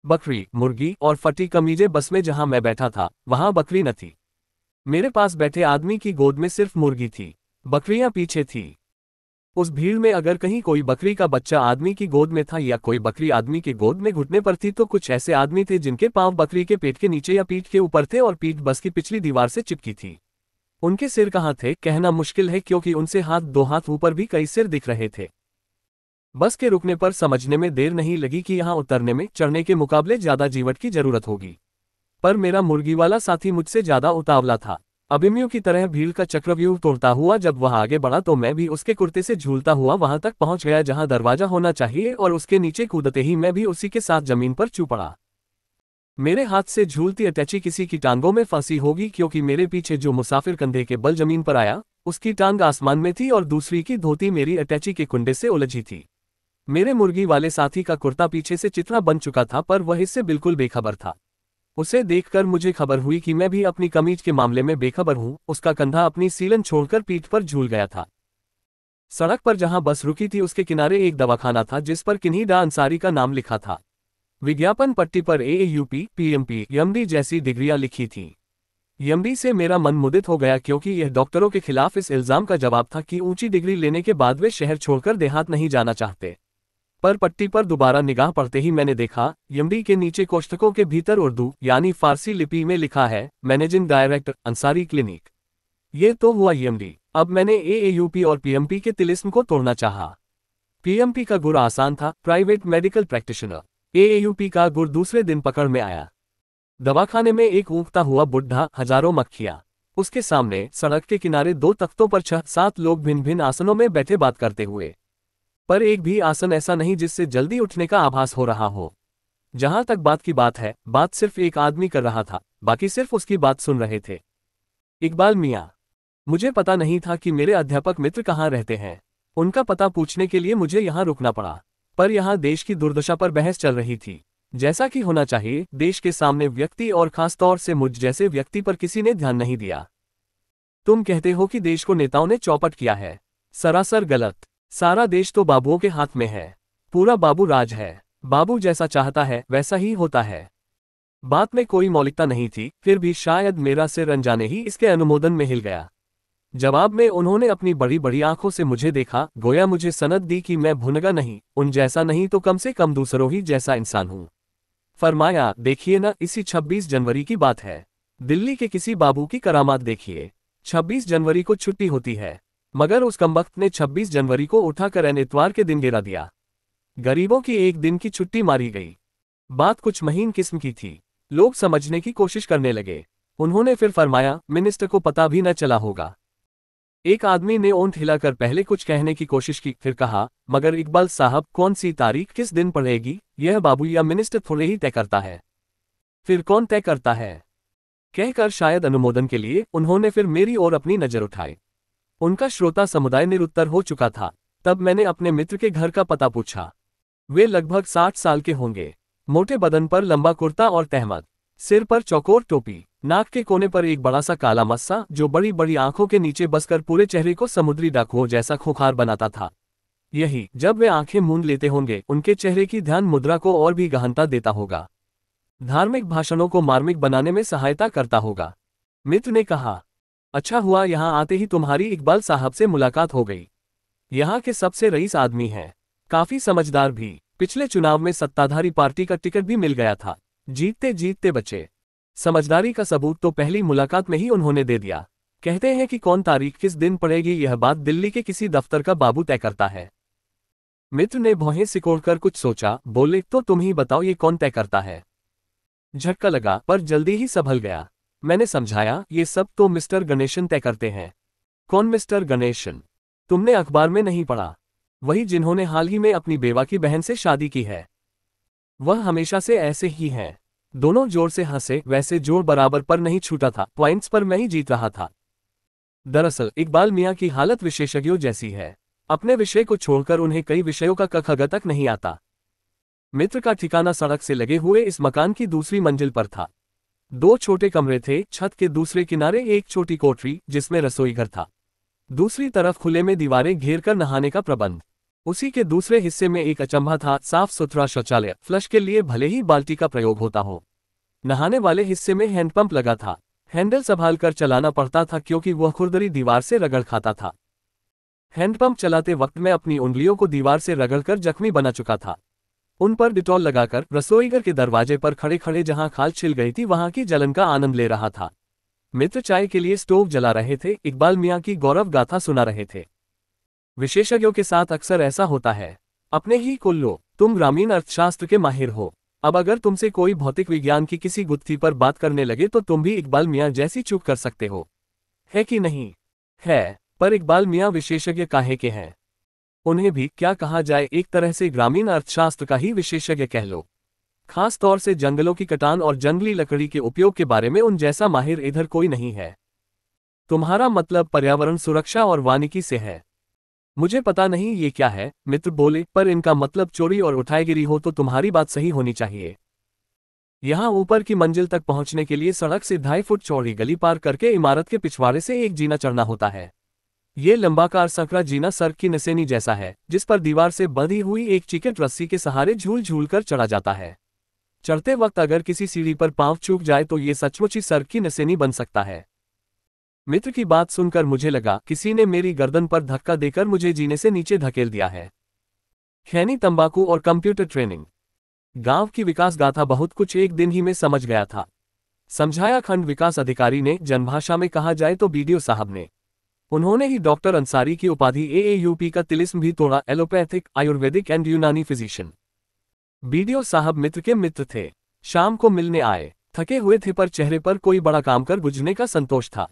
बकरी, मुर्गी और फटी कमीजें बस में जहां मैं बैठा था वहां बकरी न थी। मेरे पास बैठे आदमी की गोद में सिर्फ मुर्गी थी, बकरियां पीछे थी। उस भीड़ में अगर कहीं कोई बकरी का बच्चा आदमी की गोद में था या कोई बकरी आदमी के गोद में घुटने पर थी तो कुछ ऐसे आदमी थे जिनके पांव बकरी के पेट के नीचे या पीठ के ऊपर थे और पीठ बस की पिछली दीवार से चिपकी थी। उनके सिर कहाँ थे कहना मुश्किल है क्योंकि उनसे दो हाथ ऊपर भी कई सिर दिख रहे थे। बस के रुकने पर समझने में देर नहीं लगी कि यहाँ उतरने में चढ़ने के मुकाबले ज्यादा जीवट की जरूरत होगी। पर मेरा मुर्गी वाला साथी मुझसे ज्यादा उतावला था। अभिमन्यु की तरह भीड़ का चक्रव्यूह तोड़ता हुआ जब वह आगे बढ़ा तो मैं भी उसके कुर्ते से झूलता हुआ वहां तक पहुंच गया जहां दरवाजा होना चाहिए और उसके नीचे कूदते ही मैं भी उसी के साथ जमीन पर चू पड़ा। मेरे हाथ से झूलती अटैची किसी की टांगों में फंसी होगी क्योंकि मेरे पीछे जो मुसाफिर कंधे के बल जमीन पर आया उसकी टांग आसमान में थी और दूसरी की धोती मेरी अटैची के कुंडे से उलझी थी। मेरे मुर्गी वाले साथी का कुर्ता पीछे से चितरा बन चुका था पर वह इससे बिल्कुल बेखबर था। उसे देखकर मुझे खबर हुई कि मैं भी अपनी कमीज के मामले में बेखबर हूं। उसका कंधा अपनी सीलन छोड़कर पीठ पर झूल गया था। सड़क पर जहां बस रुकी थी उसके किनारे एक दवाखाना था जिस पर किन्ही डा अंसारी का नाम लिखा था। विज्ञापन पट्टी पर AAUP, PMP, MD जैसी डिग्रियां लिखी थीं। MD से मेरा मन मुदित हो गया क्योंकि यह डॉक्टरों के खिलाफ इस इल्जाम का जवाब था कि ऊंची डिग्री लेने के बाद वे शहर छोड़कर देहात नहीं जाना चाहते। पर पट्टी पर दोबारा निगाह पड़ते ही मैंने देखा MD के नीचे कोष्ठकों के भीतर उर्दू यानी फारसी लिपि में लिखा है मैनेजिंग डायरेक्टर अंसारी क्लिनिक। ये तो हुआ MD। अब मैंने AAUP और PMP के तिलिस्म को तोड़ना चाहा। PMP का गुर आसान था, प्राइवेट मेडिकल प्रैक्टिशनर। AAUP का गुर दूसरे दिन पकड़ में आया। दवाखाने में एक ऊँघता हुआ बुढ़ा, हजारों मक्खियां। उसके सामने सड़क के किनारे दो तख्तों पर 6-7 लोग भिन्न भिन्न आसनों में बैठे बात करते हुए। पर एक भी आसन ऐसा नहीं जिससे जल्दी उठने का आभास हो रहा हो। जहां तक बात की बात है, बात सिर्फ एक आदमी कर रहा था, बाकी सिर्फ उसकी बात सुन रहे थे। इकबाल मियां। मुझे पता नहीं था कि मेरे अध्यापक मित्र कहाँ रहते हैं। उनका पता पूछने के लिए मुझे यहाँ रुकना पड़ा। पर यहाँ देश की दुर्दशा पर बहस चल रही थी। जैसा कि होना चाहिए, देश के सामने व्यक्ति और खास तौर से मुझ जैसे व्यक्ति पर किसी ने ध्यान नहीं दिया। तुम कहते हो कि देश को नेताओं ने चौपट किया है। सरासर गलत। सारा देश तो बाबुओं के हाथ में है। पूरा बाबू राज है। बाबू जैसा चाहता है वैसा ही होता है। बात में कोई मौलिकता नहीं थी, फिर भी शायद मेरा सिर अनजाने ही इसके अनुमोदन में हिल गया। जवाब में उन्होंने अपनी बड़ी बड़ी आंखों से मुझे देखा, गोया मुझे सनद दी कि मैं भुनगा नहीं, उन जैसा नहीं तो कम से कम दूसरों ही जैसा इंसान हूं। फरमाया, देखिए ना, इसी 26 जनवरी की बात है। दिल्ली के किसी बाबू की करामात देखिए। 26 जनवरी को छुट्टी होती है, मगर उस कमबख्त ने 26 जनवरी को उठाकर इतवार के दिन गिरा दिया। गरीबों की एक दिन की छुट्टी मारी गई। बात कुछ महीन किस्म की थी। लोग समझने की कोशिश करने लगे। उन्होंने फिर फरमाया, मिनिस्टर को पता भी न चला होगा। एक आदमी ने ओंठ हिलाकर पहले कुछ कहने की कोशिश की, फिर कहा, मगर इकबाल साहब, कौन सी तारीख किस दिन पड़ेगी यह बाबू या मिनिस्टर थोड़े ही तय करता है। फिर कौन तय करता है? कहकर शायद अनुमोदन के लिए उन्होंने फिर मेरी ओर अपनी नजर उठाई। उनका श्रोता समुदाय निरुत्तर हो चुका था। तब मैंने अपने मित्र के घर का पता पूछा। वे लगभग 60 साल के होंगे। मोटे बदन पर लंबा कुर्ता और तहमद, सिर पर चौकोर टोपी, नाक के कोने पर एक बड़ा सा काला मस्सा जो बड़ी बड़ी आंखों के नीचे बसकर पूरे चेहरे को समुद्री डाकुओं जैसा खूंखार बनाता था। यही, जब वे आंखें मूंद लेते होंगे, उनके चेहरे की ध्यान मुद्रा को और भी गहनता देता होगा। धार्मिक भाषणों को मार्मिक बनाने में सहायता करता होगा। मित्र ने कहा, अच्छा हुआ यहाँ आते ही तुम्हारी इकबाल साहब से मुलाकात हो गई। यहाँ के सबसे रईस आदमी हैं, काफी समझदार भी। पिछले चुनाव में सत्ताधारी पार्टी का टिकट भी मिल गया था, जीतते जीतते बचे। समझदारी का सबूत तो पहली मुलाकात में ही उन्होंने दे दिया। कहते हैं कि कौन तारीख किस दिन पड़ेगी यह बात दिल्ली के किसी दफ्तर का बाबू तय करता है। मित्र ने भौहें सिकोड़कर कुछ सोचा, बोले, तो तुम ही बताओ ये कौन तय करता है। झटका लगा पर जल्दी ही संभल गया। मैंने समझाया, ये सब तो मिस्टर गणेशन तय करते हैं। कौन मिस्टर गणेशन? तुमने अखबार में नहीं पढ़ा? वही जिन्होंने हाल ही में अपनी बेवा की बहन से शादी की है। वह हमेशा से ऐसे ही हैं। दोनों जोर से हंसे, वैसे जोर बराबर पर नहीं छूटा था, पॉइंट्स पर मैं ही जीत रहा था। दरअसल इकबाल मियां की हालत विशेषज्ञों जैसी है। अपने विषय को छोड़कर उन्हें कई विषयों का क ख ग तक नहीं आता। मित्र का ठिकाना सड़क से लगे हुए इस मकान की दूसरी मंजिल पर था। 2 छोटे कमरे थे, छत के दूसरे किनारे एक छोटी कोठरी जिसमें रसोई घर था। दूसरी तरफ खुले में दीवारें घेर कर नहाने का प्रबंध। उसी के दूसरे हिस्से में एक अचंभा था, साफ सुथरा शौचालय, फ्लश के लिए भले ही बाल्टी का प्रयोग होता हो। नहाने वाले हिस्से में हैंडपंप लगा था। हैंडल संभाल कर चलाना पड़ता था क्योंकि वह खुरदरी दीवार से रगड़ खाता था। हैंडपंप चलाते वक्त मैं अपनी उंगलियों को दीवार से रगड़कर जख्मी बना चुका था। उन पर डिटॉल लगाकर रसोईघर के दरवाजे पर खड़े खड़े जहां खाल छिल गई थी वहां की जलन का आनंद ले रहा था। मित्र चाय के लिए स्टोव जला रहे थे, इकबाल मियां की गौरव गाथा सुना रहे थे। विशेषज्ञों के साथ अक्सर ऐसा होता है। अपने ही कुल लो, तुम ग्रामीण अर्थशास्त्र के माहिर हो। अब अगर तुमसे कोई भौतिक विज्ञान की किसी गुत्थी पर बात करने लगे तो तुम भी इकबाल मियां जैसी चूक कर सकते हो। है कि नहीं? है, पर इकबाल मियां विशेषज्ञ काहे के हैं? उन्हें भी क्या कहा जाए, एक तरह से ग्रामीण अर्थशास्त्र का ही विशेषज्ञ कह लो। खास तौर से जंगलों की कटान और जंगली लकड़ी के उपयोग के बारे में उन जैसा माहिर इधर कोई नहीं है। तुम्हारा मतलब पर्यावरण सुरक्षा और वानिकी से है। मुझे पता नहीं ये क्या है, मित्र बोले, पर इनका मतलब चोरी और उठाईगिरी हो तो तुम्हारी बात सही होनी चाहिए। यहाँ ऊपर की मंजिल तक पहुंचने के लिए सड़क से 2.5 फुट चौड़ी गली पार करके इमारत के पिछवाड़े से एक जीना चढ़ना होता है। ये लंबाकार संकरा जीना सड़क की निशानी जैसा है, जिस पर दीवार से बंधी हुई एक चिकट रस्सी के सहारे झूल झूल कर चढ़ा जाता है। चढ़ते वक्त अगर किसी सीढ़ी पर पांव चूक जाए तो ये सचमुच ही सड़क की निशानी बन सकता है। मित्र की बात सुनकर मुझे लगा किसी ने मेरी गर्दन पर धक्का देकर मुझे जीने से नीचे धकेल दिया है। खैनी, तंबाकू और कंप्यूटर ट्रेनिंग। गांव की विकास गाथा बहुत कुछ एक दिन ही में समझ गया था। समझाया खंड विकास अधिकारी ने, जनभाषा में कहा जाए तो बीडीओ साहब ने। उन्होंने ही डॉक्टर अंसारी की उपाधि एएयूपी का तिलिस्म भी तोड़ा, एलोपैथिक, आयुर्वेदिक एंड यूनानी फिजिशियन। बीडीओ साहब मित्र के मित्र थे। शाम को मिलने आए, थके हुए थे पर चेहरे पर कोई बड़ा काम कर गुजरने का संतोष था।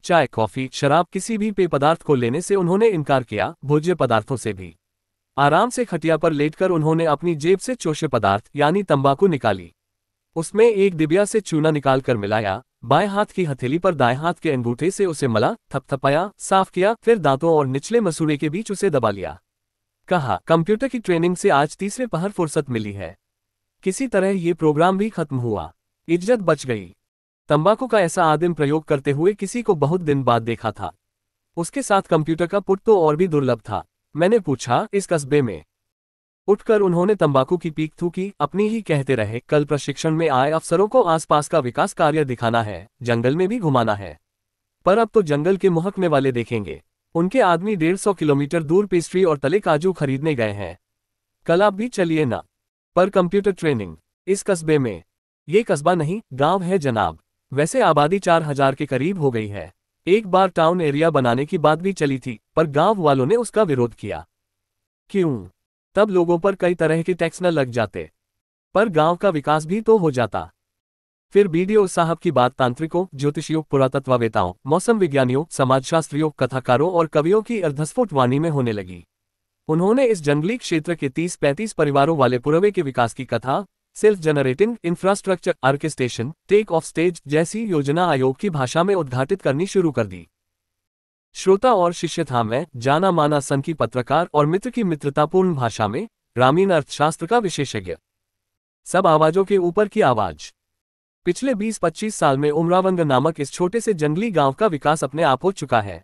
चाय, कॉफी, शराब, किसी भी पेय पदार्थ को लेने से उन्होंने इनकार किया, भोज्य पदार्थों से भी। आराम से खटिया पर लेटकर उन्होंने अपनी जेब से चोष्य पदार्थ यानी तंबाकू निकाली। उसमें एक डिबिया से चूना निकालकर मिलाया, बाएं हाथ की हथेली पर दाएं हाथ के अंगूठे से उसे मला, थपथपाया, साफ किया, फिर दांतों और निचले मसूड़े के बीच उसे दबा लिया। कहा, कंप्यूटर की ट्रेनिंग से आज तीसरे पहर फुर्सत मिली है। किसी तरह ये प्रोग्राम भी खत्म हुआ, इज्जत बच गई। तंबाकू का ऐसा आदिम प्रयोग करते हुए किसी को बहुत दिन बाद देखा था। उसके साथ कंप्यूटर का पुट तो और भी दुर्लभ था। मैंने पूछा, इस कस्बे में? उठकर उन्होंने तंबाकू की पीक थूकी, अपनी ही कहते रहे, कल प्रशिक्षण में आए अफसरों को आसपास का विकास कार्य दिखाना है, जंगल में भी घुमाना है। पर अब तो जंगल के मुहकमे वाले देखेंगे। उनके आदमी 150 किलोमीटर दूर पेस्ट्री और तले काजू खरीदने गए हैं। कल आप भी चलिए ना। पर कंप्यूटर ट्रेनिंग इस कस्बे में? ये कस्बा नहीं, गांव है जनाब। वैसे आबादी 4000 के करीब हो गई है। एक बार टाउन एरिया बनाने की बात भी चली थी, पर गांव वालों ने उसका विरोध किया। क्यों? तब लोगों पर कई तरह के टैक्स न लग जाते, पर गांव का विकास भी तो हो जाता। फिर बीडीओ साहब की बात तांत्रिकों, ज्योतिषियों, पुरातत्ववेताओं, मौसम विज्ञानियों, समाजशास्त्रियों, कथाकारों और कवियों की अर्धस्फुट वाणी में होने लगी। उन्होंने इस जंगली क्षेत्र के 30-35 परिवारों वाले पुरवे के विकास की कथा, self generating infrastructure orchestration, take off stage जैसी योजना आयोग की भाषा में उद्घाटित करनी शुरू कर दी। श्रोता और शिष्य था मैं, जाना माना सन की पत्रकार और मित्र की मित्रतापूर्ण भाषा में ग्रामीण अर्थशास्त्र का विशेषज्ञ। सब आवाजों के ऊपर की आवाज। पिछले 20-25 साल में उमरावंग नामक इस छोटे से जंगली गांव का विकास अपने आप हो चुका है।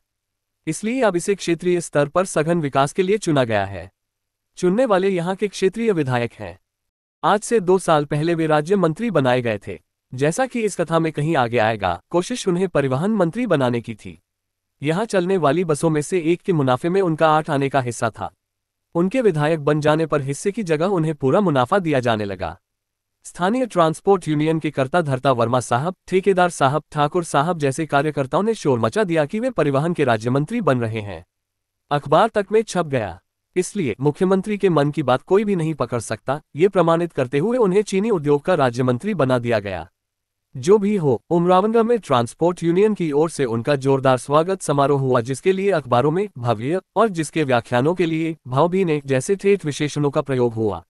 इसलिए अब इसे क्षेत्रीय स्तर पर सघन विकास के लिए चुना गया है। चुनने वाले यहाँ के क्षेत्रीय विधायक हैं। आज से 2 साल पहले वे राज्य मंत्री बनाए गए थे। जैसा कि इस कथा में कहीं आगे आएगा, कोशिश उन्हें परिवहन मंत्री बनाने की थी। यहाँ चलने वाली बसों में से एक के मुनाफे में उनका 8 आने का हिस्सा था। उनके विधायक बन जाने पर हिस्से की जगह उन्हें पूरा मुनाफा दिया जाने लगा। स्थानीय ट्रांसपोर्ट यूनियन के कर्ता धर्ता वर्मा साहब, ठेकेदार साहब, ठाकुर साहब जैसे कार्यकर्ताओं ने शोर मचा दिया कि वे परिवहन के राज्य मंत्री बन रहे हैं। अखबार तक में छप गया। इसलिए मुख्यमंत्री के मन की बात कोई भी नहीं पकड़ सकता, ये प्रमाणित करते हुए उन्हें चीनी उद्योग का राज्य मंत्री बना दिया गया। जो भी हो, उमरावंगा में ट्रांसपोर्ट यूनियन की ओर से उनका जोरदार स्वागत समारोह हुआ, जिसके लिए अखबारों में भव्य और जिसके व्याख्यानों के लिए भावभीने जैसे ठेठ विशेषणों का प्रयोग हुआ।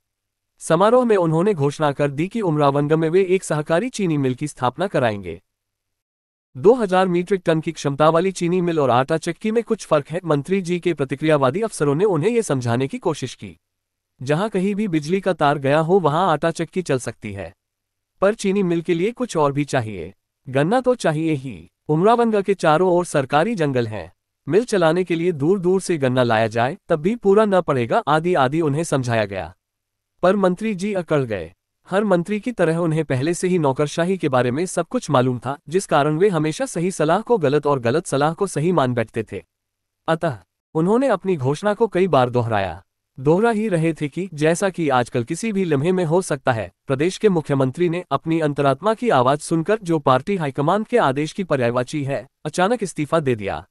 समारोह में उन्होंने घोषणा कर दी कि उमरावंगा में वे एक सहकारी चीनी मिल की स्थापना कराएंगे। 2000 मीट्रिक टन की क्षमता वाली चीनी मिल और आटा चक्की में कुछ फर्क है। मंत्री जी के प्रतिक्रियावादी अफसरों ने उन्हें यह समझाने की कोशिश की, जहां कहीं भी बिजली का तार गया हो वहां आटा चक्की चल सकती है, पर चीनी मिल के लिए कुछ और भी चाहिए। गन्ना तो चाहिए ही। उमरावंगा के चारों ओर सरकारी जंगल हैं। मिल चलाने के लिए दूर दूर से गन्ना लाया जाए तब भी पूरा न पड़ेगा, आदि आदि उन्हें समझाया गया। पर मंत्री जी अकड़ गए। हर मंत्री की तरह उन्हें पहले से ही नौकरशाही के बारे में सब कुछ मालूम था, जिस कारण वे हमेशा सही सलाह को गलत और गलत सलाह को सही मान बैठते थे। अतः उन्होंने अपनी घोषणा को कई बार दोहरा ही रहे थे कि जैसा कि आजकल किसी भी लम्हे में हो सकता है, प्रदेश के मुख्यमंत्री ने अपनी अंतरात्मा की आवाज सुनकर, जो पार्टी हाईकमान के आदेश की पर्यायवाची है, अचानक इस्तीफा दे दिया।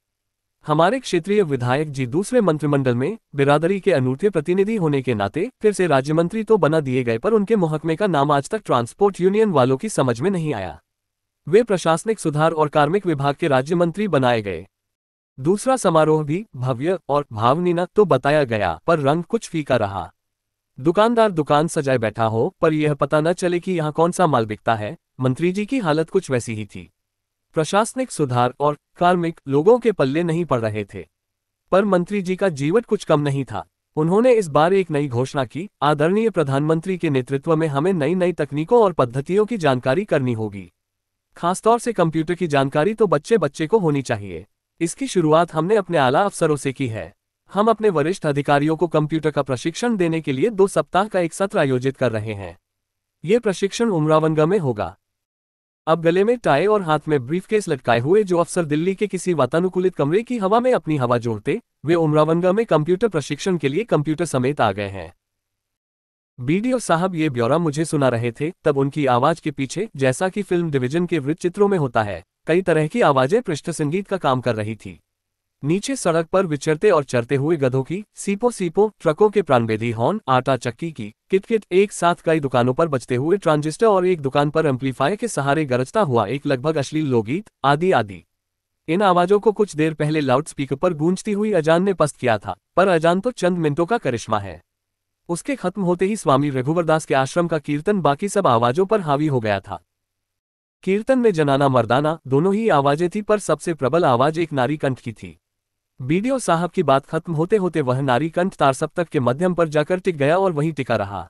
हमारे क्षेत्रीय विधायक जी दूसरे मंत्रिमंडल में बिरादरी के अनूठे प्रतिनिधि होने के नाते फिर से राज्यमंत्री तो बना दिए गए, पर उनके महकमे का नाम आज तक ट्रांसपोर्ट यूनियन वालों की समझ में नहीं आया। वे प्रशासनिक सुधार और कार्मिक विभाग के राज्य मंत्री बनाए गए। दूसरा समारोह भी भव्य और भावनीय तो बताया गया, पर रंग कुछ फीका रहा। दुकानदार दुकान सजाए बैठा हो पर यह पता न चले कि यहाँ कौन सा माल बिकता है। मंत्री जी की हालत कुछ वैसी ही थी। प्रशासनिक सुधार और कार्मिक लोगों के पल्ले नहीं पड़ रहे थे, पर मंत्री जी का जीवट कुछ कम नहीं था। उन्होंने इस बार एक नई घोषणा की, आदरणीय प्रधानमंत्री के नेतृत्व में हमें नई नई तकनीकों और पद्धतियों की जानकारी करनी होगी। खासतौर से कंप्यूटर की जानकारी तो बच्चे बच्चे को होनी चाहिए। इसकी शुरुआत हमने अपने आला अफसरों से की है। हम अपने वरिष्ठ अधिकारियों को कंप्यूटर का प्रशिक्षण देने के लिए 2 सप्ताह का एक सत्र आयोजित कर रहे हैं। ये प्रशिक्षण उमरावनगा में होगा। अब गले में टाई और हाथ में ब्रीफकेस लटकाए हुए जो अफसर दिल्ली के किसी वातानुकूलित कमरे की हवा में अपनी हवा जोड़ते, वे उमरावनगा में कंप्यूटर प्रशिक्षण के लिए कंप्यूटर समेत आ गए हैं। बीडीओ साहब ये ब्यौरा मुझे सुना रहे थे, तब उनकी आवाज के पीछे, जैसा कि फिल्म डिवीजन के वृत्त चित्रों में होता है, कई तरह की आवाजें पृष्ठ संगीत का काम कर रही थी। नीचे सड़क पर विचरते और चरते हुए गधों की सीपो सीपो, ट्रकों के प्राणभेदी हॉर्न, आटा चक्की की किटकिट, एक साथ कई दुकानों पर बजते हुए ट्रांजिस्टर और एक दुकान पर एम्पलीफायर के सहारे गरजता हुआ एक लगभग अश्लील लोकगीत, आदि आदि। इन आवाजों को कुछ देर पहले लाउड स्पीकर पर गूंजती हुई अजान ने पस्त किया था, पर अजान तो चंद मिनटों का करिश्मा है। उसके खत्म होते ही स्वामी रघुवरदास के आश्रम का कीर्तन बाकी सब आवाजों पर हावी हो गया था। कीर्तन में जनाना मर्दाना दोनों ही आवाजें थी, पर सबसे प्रबल आवाज एक नारी कंठ की थी। बीडीओ साहब की बात खत्म होते होते वह नारी कंठ तारसप्तक के मध्यम पर जाकर टिक गया और वहीं टिका रहा।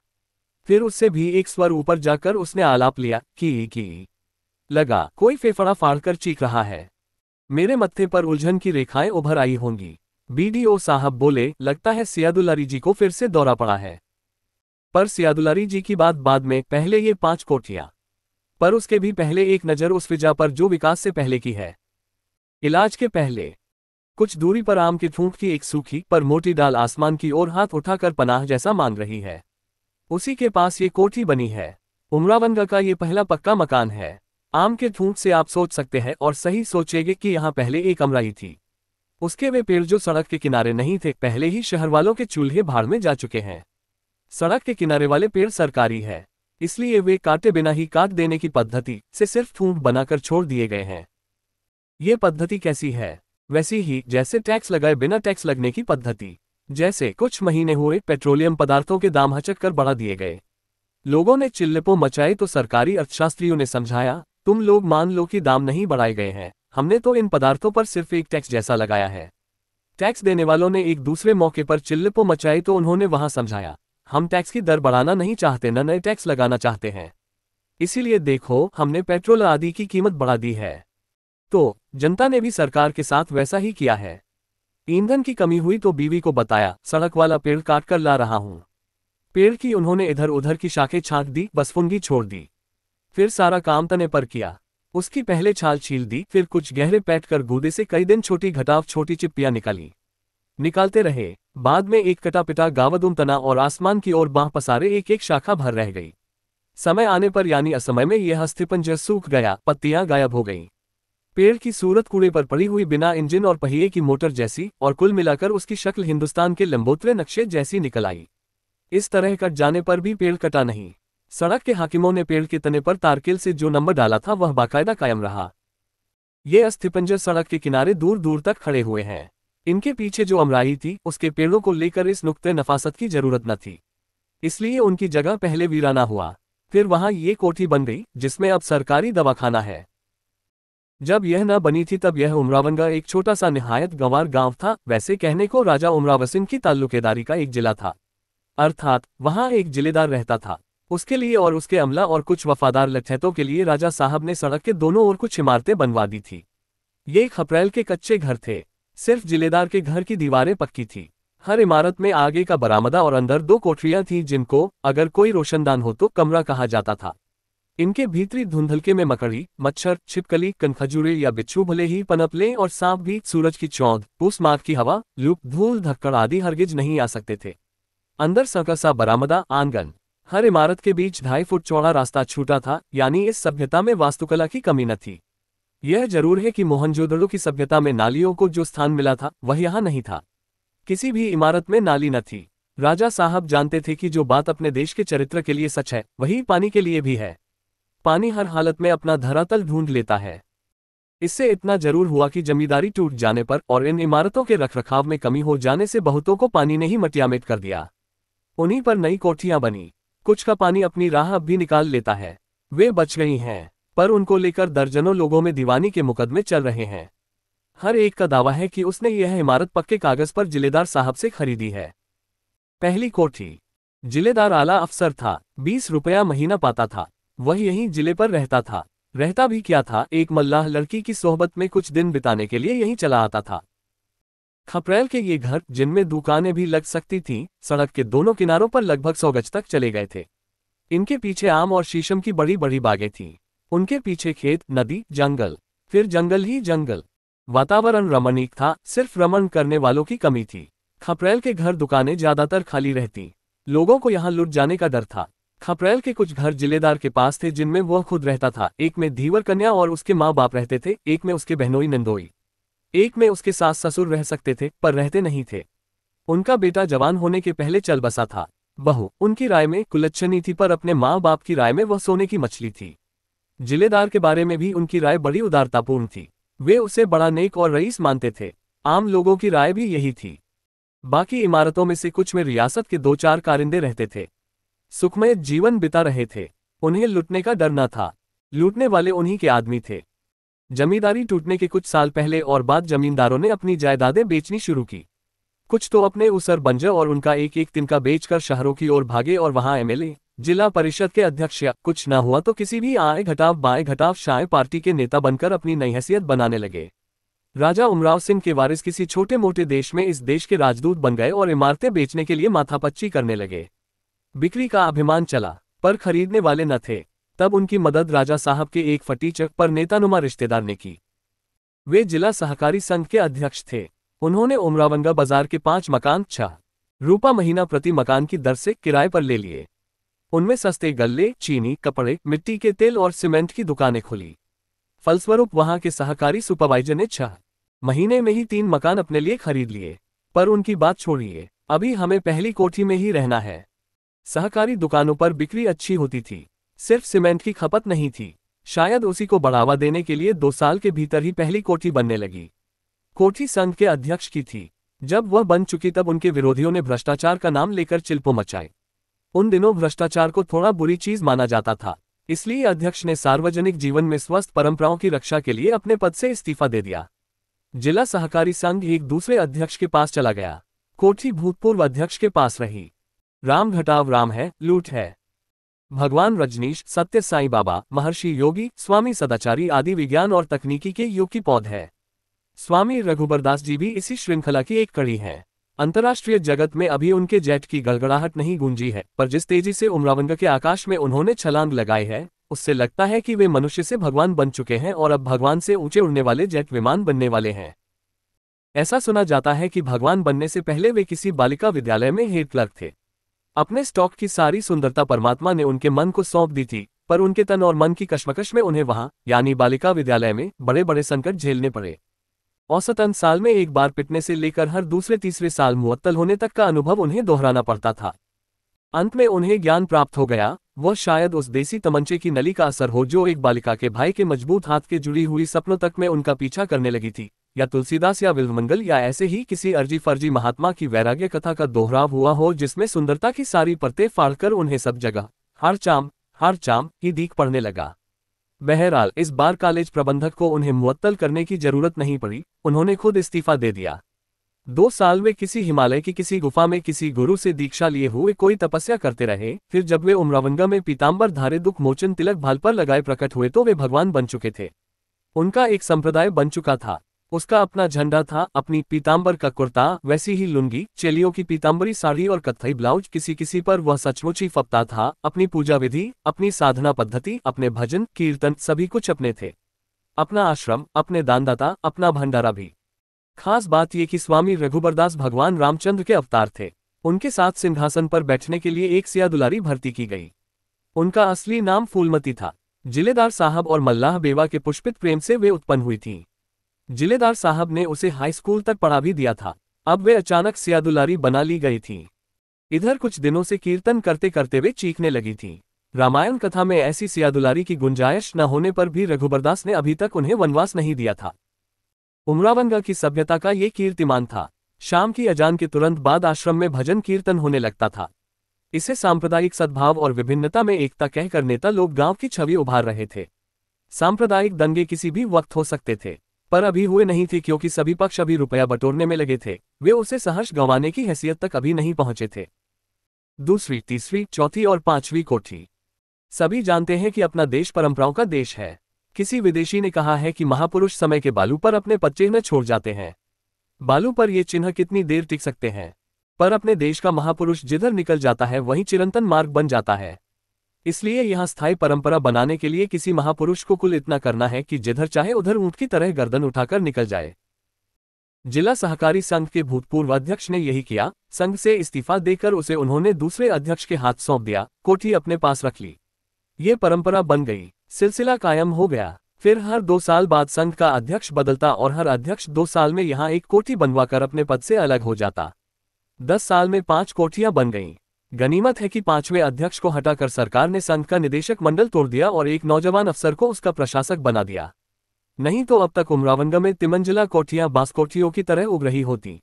फिर उससे भी एक स्वर ऊपर जाकर उसने आलाप लिया, की लगा कोई फेफड़ा फाड़कर चीख रहा है। मेरे मत्थे पर उलझन की रेखाएं उभर आई होंगी। बीडीओ साहब बोले, लगता है सियादुल्लारी जी को फिर से दौरा पड़ा है। पर सियादुल्लारी जी की बात बाद में, पहले ये 5 कोठियां। पर उसके भी पहले एक नज़र उस फिजा पर जो विकास से पहले की है। इलाज के पहले कुछ दूरी पर आम के ठूंठ की एक सूखी पर मोटी डाल आसमान की ओर हाथ उठाकर पनाह जैसा मांग रही है। उसी के पास ये कोठी बनी है। उमरावनगा का ये पहला पक्का मकान है। आम के ठूंठ से आप सोच सकते हैं, और सही सोचेंगे, कि यहाँ पहले एक अमराई थी। उसके वे पेड़ जो सड़क के किनारे नहीं थे, पहले ही शहर वालों के चूल्हे भाड़ में जा चुके हैं। सड़क के किनारे वाले पेड़ सरकारी है, इसलिए वे काटे बिना ही काट देने की पद्धति से सिर्फ ठूंठ बनाकर छोड़ दिए गए हैं। ये पद्धति कैसी है? वैसी ही जैसे टैक्स लगाए बिना टैक्स लगने की पद्धति। जैसे कुछ महीने हुए पेट्रोलियम पदार्थों के दाम हचक कर बढ़ा दिए गए। लोगों ने चिल्लपो मचाई तो सरकारी अर्थशास्त्रियों ने समझाया, तुम लोग मान लो कि दाम नहीं बढ़ाए गए हैं, हमने तो इन पदार्थों पर सिर्फ एक टैक्स जैसा लगाया है। टैक्स देने वालों ने एक दूसरे मौके पर चिल्लपो मचाई तो उन्होंने वहां समझाया, हम टैक्स की दर बढ़ाना नहीं चाहते, न नए टैक्स लगाना चाहते हैं। इसीलिए देखो, हमने पेट्रोल आदि की कीमत बढ़ा दी है। तो जनता ने भी सरकार के साथ वैसा ही किया है। ईंधन की कमी हुई तो बीवी को बताया, सड़क वाला पेड़ काट कर ला रहा हूं। पेड़ की उन्होंने इधर उधर की शाखें छांट दी, बस फुनगी छोड़ दी। फिर सारा काम तने पर किया। उसकी पहले छाल छील दी, फिर कुछ गहरे पैट कर गूदे से कई दिन छोटी घटाव छोटी चिप्पियां निकालते रहे। बाद में एक कटा पिटा गावदुम तना और आसमान की ओर बांह पसारे एक एक शाखा भर रह गई। समय आने पर यानी असमय में यह अस्थिपंजर सूख गया, पत्तियां गायब हो गईं। पेड़ की सूरत कूड़े पर पड़ी हुई बिना इंजन और पहिए की मोटर जैसी, और कुल मिलाकर उसकी शक्ल हिंदुस्तान के लंबोतरे नक्शे जैसी निकल आई। इस तरह कट जाने पर भी पेड़ कटा नहीं। सड़क के हाकिमों ने पेड़ के तने पर तारकेल से जो नंबर डाला था वह बाकायदा कायम रहा। ये अस्थिपंजर सड़क के किनारे दूर दूर तक खड़े हुए हैं। इनके पीछे जो अमराई थी, उसके पेड़ों को लेकर इस नुक्ते नफासत की जरूरत न थी, इसलिए उनकी जगह पहले वीराना हुआ। फिर वहां ये कोठी बन गई, जिसमें अब सरकारी दवाखाना है। जब यह न बनी थी तब यह उमरावनगा एक छोटा सा निहायत गंवार गांव था। वैसे कहने को राजा उमराव सिंह की ताल्लुकेदारी का एक जिला था, अर्थात वहां एक जिलेदार रहता था। उसके लिए और उसके अमला और कुछ वफादार लठैतों के लिए राजा साहब ने सड़क के दोनों ओर कुछ इमारतें बनवा दी थी। ये खपरेल के कच्चे घर थे। सिर्फ जिलेदार के घर की दीवारें पक्की थी। हर इमारत में आगे का बरामदा और अंदर 2 कोठरियां थीं जिनको, अगर कोई रोशनदान हो तो कमरा कहा जाता था। इनके भीतरी धुंधलके में मकड़ी, मच्छर, छिपकली, कनखजूरे या बिच्छू भले ही पनप लें और सांप भी सूरज की चौंध, पूस माघ की हवा, लूप, धूल, धक्कड़ आदि हरगिज नहीं आ सकते थे। अंदर सकरा सा बरामदा, आंगन। हर इमारत के बीच 2.5 फुट चौड़ा रास्ता छूटा था, यानी इस सभ्यता में वास्तुकला की कमी न थी। यह जरूर है कि मोहनजोदड़ो की सभ्यता में नालियों को जो स्थान मिला था वह यहाँ नहीं था। किसी भी इमारत में नाली न थी। राजा साहब जानते थे कि जो बात अपने देश के चरित्र के लिए सच है वही पानी के लिए भी है। पानी हर हालत में अपना धरातल ढूंढ लेता है। इससे इतना जरूर हुआ कि जमींदारी टूट जाने पर और इन इमारतों के रखरखाव में कमी हो जाने से बहुतों को पानी ने ही मटियामेट कर दिया। उन्हीं पर नई कोठियां बनी। कुछ का पानी अपनी राह अब भी निकाल लेता है। वे बच गई हैं, पर उनको लेकर दर्जनों लोगों में दीवानी के मुकदमे चल रहे हैं। हर एक का दावा है कि उसने यह इमारत पक्के कागज पर जिलेदार साहब से खरीदी है। पहली कोठी। जिलेदार आला अफसर था, 20 रुपया महीना पाता था। वह यहीं जिले पर रहता था। रहता भी क्या था, एक मल्लाह लड़की की सोहबत में कुछ दिन बिताने के लिए यहीं चला आता था। खपरेल के ये घर, जिनमें दुकानें भी लग सकती थीं, सड़क के दोनों किनारों पर लगभग 100 गज तक चले गए थे। इनके पीछे आम और शीशम की बड़ी बड़ी बागें थीं। उनके पीछे खेत, नदी, जंगल, फिर जंगल ही जंगल। वातावरण रमणीक था, सिर्फ रमण करने वालों की कमी थी। खपरेल के घर, दुकानें ज्यादातर खाली रहती। लोगों को यहाँ लुट जाने का डर था। खपरेल के कुछ घर जिलेदार के पास थे जिनमें वह खुद रहता था। एक में धीवर कन्या और उसके माँ बाप रहते थे, एक में उसके बहनोई नंदोई, एक में उसके सास ससुर रह सकते थे पर रहते नहीं थे। उनका बेटा जवान होने के पहले चल बसा था। बहू उनकी राय में कुलच्छनी थी, पर अपने माँ बाप की राय में वह सोने की मछली थी। जिलेदार के बारे में भी उनकी राय बड़ी उदारतापूर्ण थी। वे उसे बड़ा नेक और रईस मानते थे। आम लोगों की राय भी यही थी। बाकी इमारतों में से कुछ में रियासत के 2-4 कारिंदे रहते थे। सुखमय जीवन बिता रहे थे। उन्हें लूटने का डर न था। लूटने वाले उन्हीं के आदमी थे। जमींदारी टूटने के कुछ साल पहले और बाद जमींदारों ने अपनी जायदादें बेचनी शुरू की। कुछ तो अपने उसर बंजर और उनका एक एक तिनका बेचकर शहरों की ओर भागे और वहां एमएलए, जिला परिषद के अध्यक्ष या कुछ न हुआ तो किसी भी आए घटाव बाएं घटाव शाय पार्टी के नेता बनकर अपनी नई हैसियत बनाने लगे। राजा उमराव सिंह के वारिस किसी छोटे मोटे देश में इस देश के राजदूत बन गए और इमारतें बेचने के लिए माथापच्ची करने लगे। बिक्री का अभिमान चला, पर खरीदने वाले न थे। तब उनकी मदद राजा साहब के एक फटीचक पर नेतानुमा रिश्तेदार ने की। वे जिला सहकारी संघ के अध्यक्ष थे। उन्होंने उमरावंगा बाजार के 5 मकान 6 रुपया महीना प्रति मकान की दर से किराए पर ले लिए। उनमें सस्ते गल्ले, चीनी, कपड़े, मिट्टी के तेल और सीमेंट की दुकानें खुली। फलस्वरूप वहां के सहकारी सुपरवाइजर ने 6 महीने में ही 3 मकान अपने लिए खरीद लिए। पर उनकी बात छोड़िए, अभी हमें पहली कोठी में ही रहना है। सहकारी दुकानों पर बिक्री अच्छी होती थी, सिर्फ सीमेंट की खपत नहीं थी। शायद उसी को बढ़ावा देने के लिए 2 साल के भीतर ही पहली कोठी बनने लगी। कोठी संघ के अध्यक्ष की थी। जब वह बन चुकी तब उनके विरोधियों ने भ्रष्टाचार का नाम लेकर चिल्पो मचाए। उन दिनों भ्रष्टाचार को थोड़ा बुरी चीज माना जाता था, इसलिए अध्यक्ष ने सार्वजनिक जीवन में स्वस्थ परंपराओं की रक्षा के लिए अपने पद से इस्तीफा दे दिया। जिला सहकारी संघ एक दूसरे अध्यक्ष के पास चला गया। कोठी भूतपूर्व अध्यक्ष के पास रही। राम घटाव राम है, लूट है। भगवान रजनीश, सत्य साईं बाबा, महर्षि योगी, स्वामी सदाचारी आदि विज्ञान और तकनीकी के युग की पौध है। स्वामी रघुबरदास जी भी इसी श्रृंखला की एक कड़ी है। अंतर्राष्ट्रीय जगत में अभी उनके जेट की गड़गड़ाहट नहीं गूंजी है, पर जिस तेजी से उमरावंगा के आकाश में उन्होंने छलांग लगाई है, उससे लगता है कि वे मनुष्य से भगवान बन चुके हैं और अब भगवान से ऊंचे उड़ने वाले जेट विमान बनने वाले हैं। ऐसा सुना जाता है कि भगवान बनने से पहले वे किसी बालिका विद्यालय में हेड क्लर्क थे। अपने स्टॉक की सारी सुंदरता परमात्मा ने उनके मन को सौंप दी थी, पर उनके तन और मन की कश्मकश में उन्हें वहां, यानी बालिका विद्यालय में, बड़े बड़े संकट झेलने पड़े। औसतन साल में एक बार पिटने से लेकर हर दूसरे तीसरे साल मुअत्तल होने तक का अनुभव उन्हें दोहराना पड़ता था। अंत में उन्हें ज्ञान प्राप्त हो गया। वह शायद उस देसी तमंचे की नली का असर हो जो एक बालिका के भाई के मजबूत हाथ के जुड़ी हुई सपनों तक में उनका पीछा करने लगी थी, या तुलसीदास या विल्वमंगल या ऐसे ही किसी अर्जी फर्जी महात्मा की वैराग्य कथा का दोहराव हुआ हो जिसमें सुंदरता की सारी परतें फाड़कर उन्हें सब जगह हर चाम ही दीख पड़ने लगा। बहरहाल इस बार कॉलेज प्रबंधक को उन्हें मुअत्तल करने की जरूरत नहीं पड़ी, उन्होंने खुद इस्तीफा दे दिया। 2 साल वे किसी हिमालय की किसी गुफा में किसी गुरु से दीक्षा लिए हुए कोई तपस्या करते रहे। फिर जब वे उमरावंगा में पीताम्बर धारे दुख मोचन तिलक भाल पर लगाए प्रकट हुए तो वे भगवान बन चुके थे। उनका एक संप्रदाय बन चुका था। उसका अपना झंडा था, अपनी पीतांबर का कुर्ता, वैसी ही लुंगी, चेलियों की पीतांबरी साड़ी और कत्थई ब्लाउज। किसी किसी पर वह सचमुच ही फपता था। अपनी पूजा विधि, अपनी साधना पद्धति, अपने भजन कीर्तन, सभी कुछ अपने थे। अपना आश्रम, अपने दानदाता, अपना भंडारा भी। खास बात यह कि स्वामी रघुबरदास भगवान रामचंद्र के अवतार थे। उनके साथ सिंहासन पर बैठने के लिए एक सिया दुलारी भर्ती की गई। उनका असली नाम फूलमती था। जिलेदार साहब और मल्लाह बेवा के पुष्पित प्रेम से वे उत्पन्न हुई थीं। जिलेदार साहब ने उसे हाई स्कूल तक पढ़ा भी दिया था। अब वे अचानक सिया दुलारी बना ली गई थीं। इधर कुछ दिनों से कीर्तन करते करते वे चीखने लगी थीं। रामायण कथा में ऐसी सिया दुलारी की गुंजाइश न होने पर भी रघुबरदास ने अभी तक उन्हें वनवास नहीं दिया था। उमरावंगा की सभ्यता का ये कीर्तिमान था। शाम की अजान के तुरंत बाद आश्रम में भजन कीर्तन होने लगता था। इसे सांप्रदायिक सद्भाव और विभिन्नता में एकता कहकर नेता लोग गांव की छवि उभार रहे थे। सांप्रदायिक दंगे किसी भी वक्त हो सकते थे, पर अभी हुए नहीं थे क्योंकि सभी पक्ष अभी रुपया बटोरने में लगे थे। वे उसे सहर्ष गंवाने की हैसियत तक अभी नहीं पहुंचे थे। दूसरी, तीसरी, चौथी और पांचवी कोठी। सभी जानते हैं कि अपना देश परंपराओं का देश है। किसी विदेशी ने कहा है कि महापुरुष समय के बालू पर अपने पदचिह्न छोड़ जाते हैं। बालू पर ये चिन्ह कितनी देर टिक सकते हैं, पर अपने देश का महापुरुष जिधर निकल जाता है वहीं चिरंतन मार्ग बन जाता है। इसलिए यहां स्थायी परंपरा बनाने के लिए किसी महापुरुष को कुल इतना करना है कि जिधर चाहे उधर ऊंट की तरह गर्दन उठाकर निकल जाए। जिला सहकारी संघ के भूतपूर्व अध्यक्ष ने यही किया। संघ से इस्तीफा देकर उसे उन्होंने दूसरे अध्यक्ष के हाथ सौंप दिया। कोठी अपने पास रख ली। ये परंपरा बन गई, सिलसिला कायम हो गया। फिर हर 2 साल बाद संघ का अध्यक्ष बदलता और हर अध्यक्ष 2 साल में यहाँ एक कोठी बनवाकर अपने पद से अलग हो जाता। 10 साल में 5 कोठियां बन गईं। गनीमत है कि 5वें अध्यक्ष को हटाकर सरकार ने संघ का निदेशक मंडल तोड़ दिया और एक नौजवान अफसर को उसका प्रशासक बना दिया। नहीं तो अब तक उमरावंगा में तिमंजिला कोठियां बांस कोठियों की तरह उग रही होती।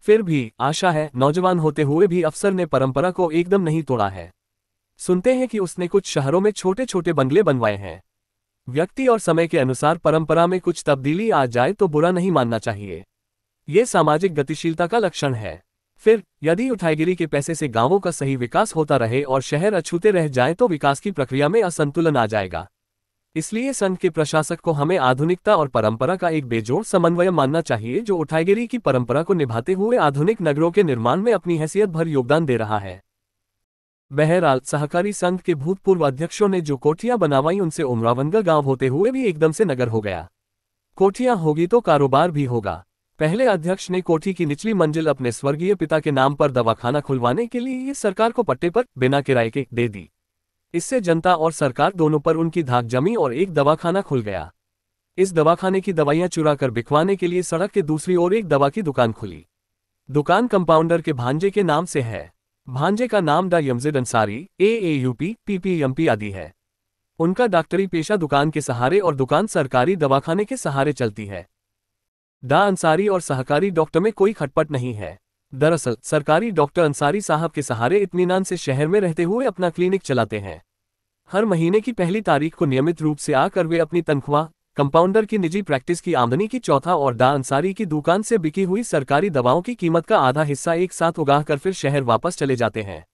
फिर भी आशा है, नौजवान होते हुए भी अफसर ने परंपरा को एकदम नहीं तोड़ा है। सुनते हैं कि उसने कुछ शहरों में छोटे छोटे बंगले बनवाए हैं। व्यक्ति और समय के अनुसार परंपरा में कुछ तब्दीली आ जाए तो बुरा नहीं मानना चाहिए। ये सामाजिक गतिशीलता का लक्षण है। फिर यदि उठाईगिरी के पैसे से गांवों का सही विकास होता रहे और शहर अछूते रह जाएं तो विकास की प्रक्रिया में असंतुलन आ जाएगा। इसलिए संघ के प्रशासक को हमें आधुनिकता और परंपरा का एक बेजोड़ समन्वय मानना चाहिए, जो उठाईगिरी की परंपरा को निभाते हुए आधुनिक नगरों के निर्माण में अपनी हैसियत भर योगदान दे रहा है। बहरहाल सहकारी संघ के भूतपूर्व अध्यक्षों ने जो कोठियां बनवाई उनसे उमरावंगा गांव होते हुए भी एकदम से नगर हो गया। कोठियां होगी तो कारोबार भी होगा। पहले अध्यक्ष ने कोठी की निचली मंजिल अपने स्वर्गीय पिता के नाम पर दवाखाना खुलवाने के लिए सरकार को पट्टे पर बिना किराए के दे दी। इससे जनता और सरकार दोनों पर उनकी धाक जमी और एक दवाखाना खुल गया। इस दवाखाने की दवाइयां चुरा कर बिकवाने के लिए सड़क के दूसरी ओर एक दवा की दुकान खुली। दुकान कंपाउंडर के भांजे के नाम से है। भांजे का नाम डा यमजिद अंसारी, AAUP, PPMP आदि है। उनका डॉक्टरी पेशा दुकान के सहारे और दुकान सरकारी दवाखाने के सहारे चलती है। डा अंसारी और सहकारी डॉक्टर में कोई खटपट नहीं है। दरअसल सरकारी डॉक्टर अंसारी साहब के सहारे इत्मीनान से शहर में रहते हुए अपना क्लिनिक चलाते हैं। हर महीने की पहली तारीख को नियमित रूप से आकर वे अपनी तनख्वाह, कंपाउंडर की निजी प्रैक्टिस की आमदनी की चौथा और डा अंसारी की दुकान से बिकी हुई सरकारी दवाओं की कीमत का आधा हिस्सा एक साथ उगाहकर फिर शहर वापस चले जाते हैं।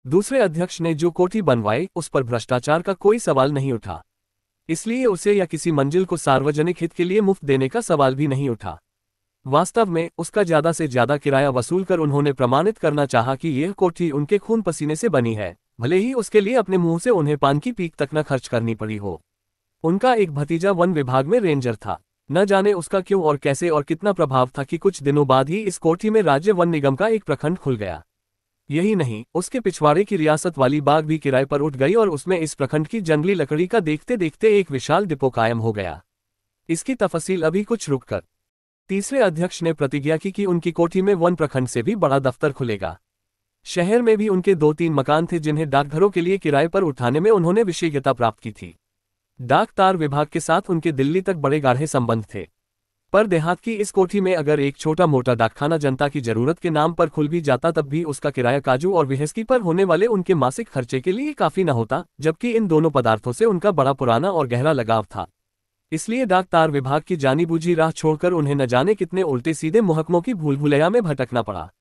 दूसरे अध्यक्ष ने जो कोठी बनवाई उस पर भ्रष्टाचार का कोई सवाल नहीं उठा। इसलिए उसे या किसी मंजिल को सार्वजनिक हित के लिए मुफ्त देने का सवाल भी नहीं उठा। वास्तव में उसका ज्यादा से ज्यादा किराया वसूल कर उन्होंने प्रमाणित करना चाहा कि यह कोठी उनके खून पसीने से बनी है, भले ही उसके लिए अपने मुंह से उन्हें पान की पीक तक न खर्च करनी पड़ी हो। उनका एक भतीजा वन विभाग में रेंजर था। न जाने उसका क्यों और कैसे और कितना प्रभाव था कि कुछ दिनों बाद ही इस कोठी में राज्य वन निगम का एक प्रखंड खुल गया। यही नहीं, उसके पिछवाड़े की रियासत वाली बाग भी किराए पर उठ गई और उसमें इस प्रखंड की जंगली लकड़ी का देखते देखते एक विशाल डिपो कायम हो गया। इसकी तफसील अभी कुछ रुक कर। तीसरे अध्यक्ष ने प्रतिज्ञा की कि उनकी कोठी में वन प्रखंड से भी बड़ा दफ्तर खुलेगा। शहर में भी उनके 2-3 मकान थे जिन्हें डाकघरों के लिए किराए पर उठाने में उन्होंने विशेषज्ञता प्राप्त की थी। डाक तार विभाग के साथ उनके दिल्ली तक बड़े गाढ़े संबंध थे। पर देहात की इस कोठी में अगर एक छोटा मोटा डाकखाना जनता की जरूरत के नाम पर खुल भी जाता तब भी उसका किराया काजू और विहस्की पर होने वाले उनके मासिक खर्चे के लिए काफी न होता, जबकि इन दोनों पदार्थों से उनका बड़ा पुराना और गहरा लगाव था। इसलिए डाक तार विभाग की जानी-बूझी राह छोड़कर उन्हें न जाने कितने उल्टे सीधे महकमों की भूल भुलैया में भटकना पड़ा।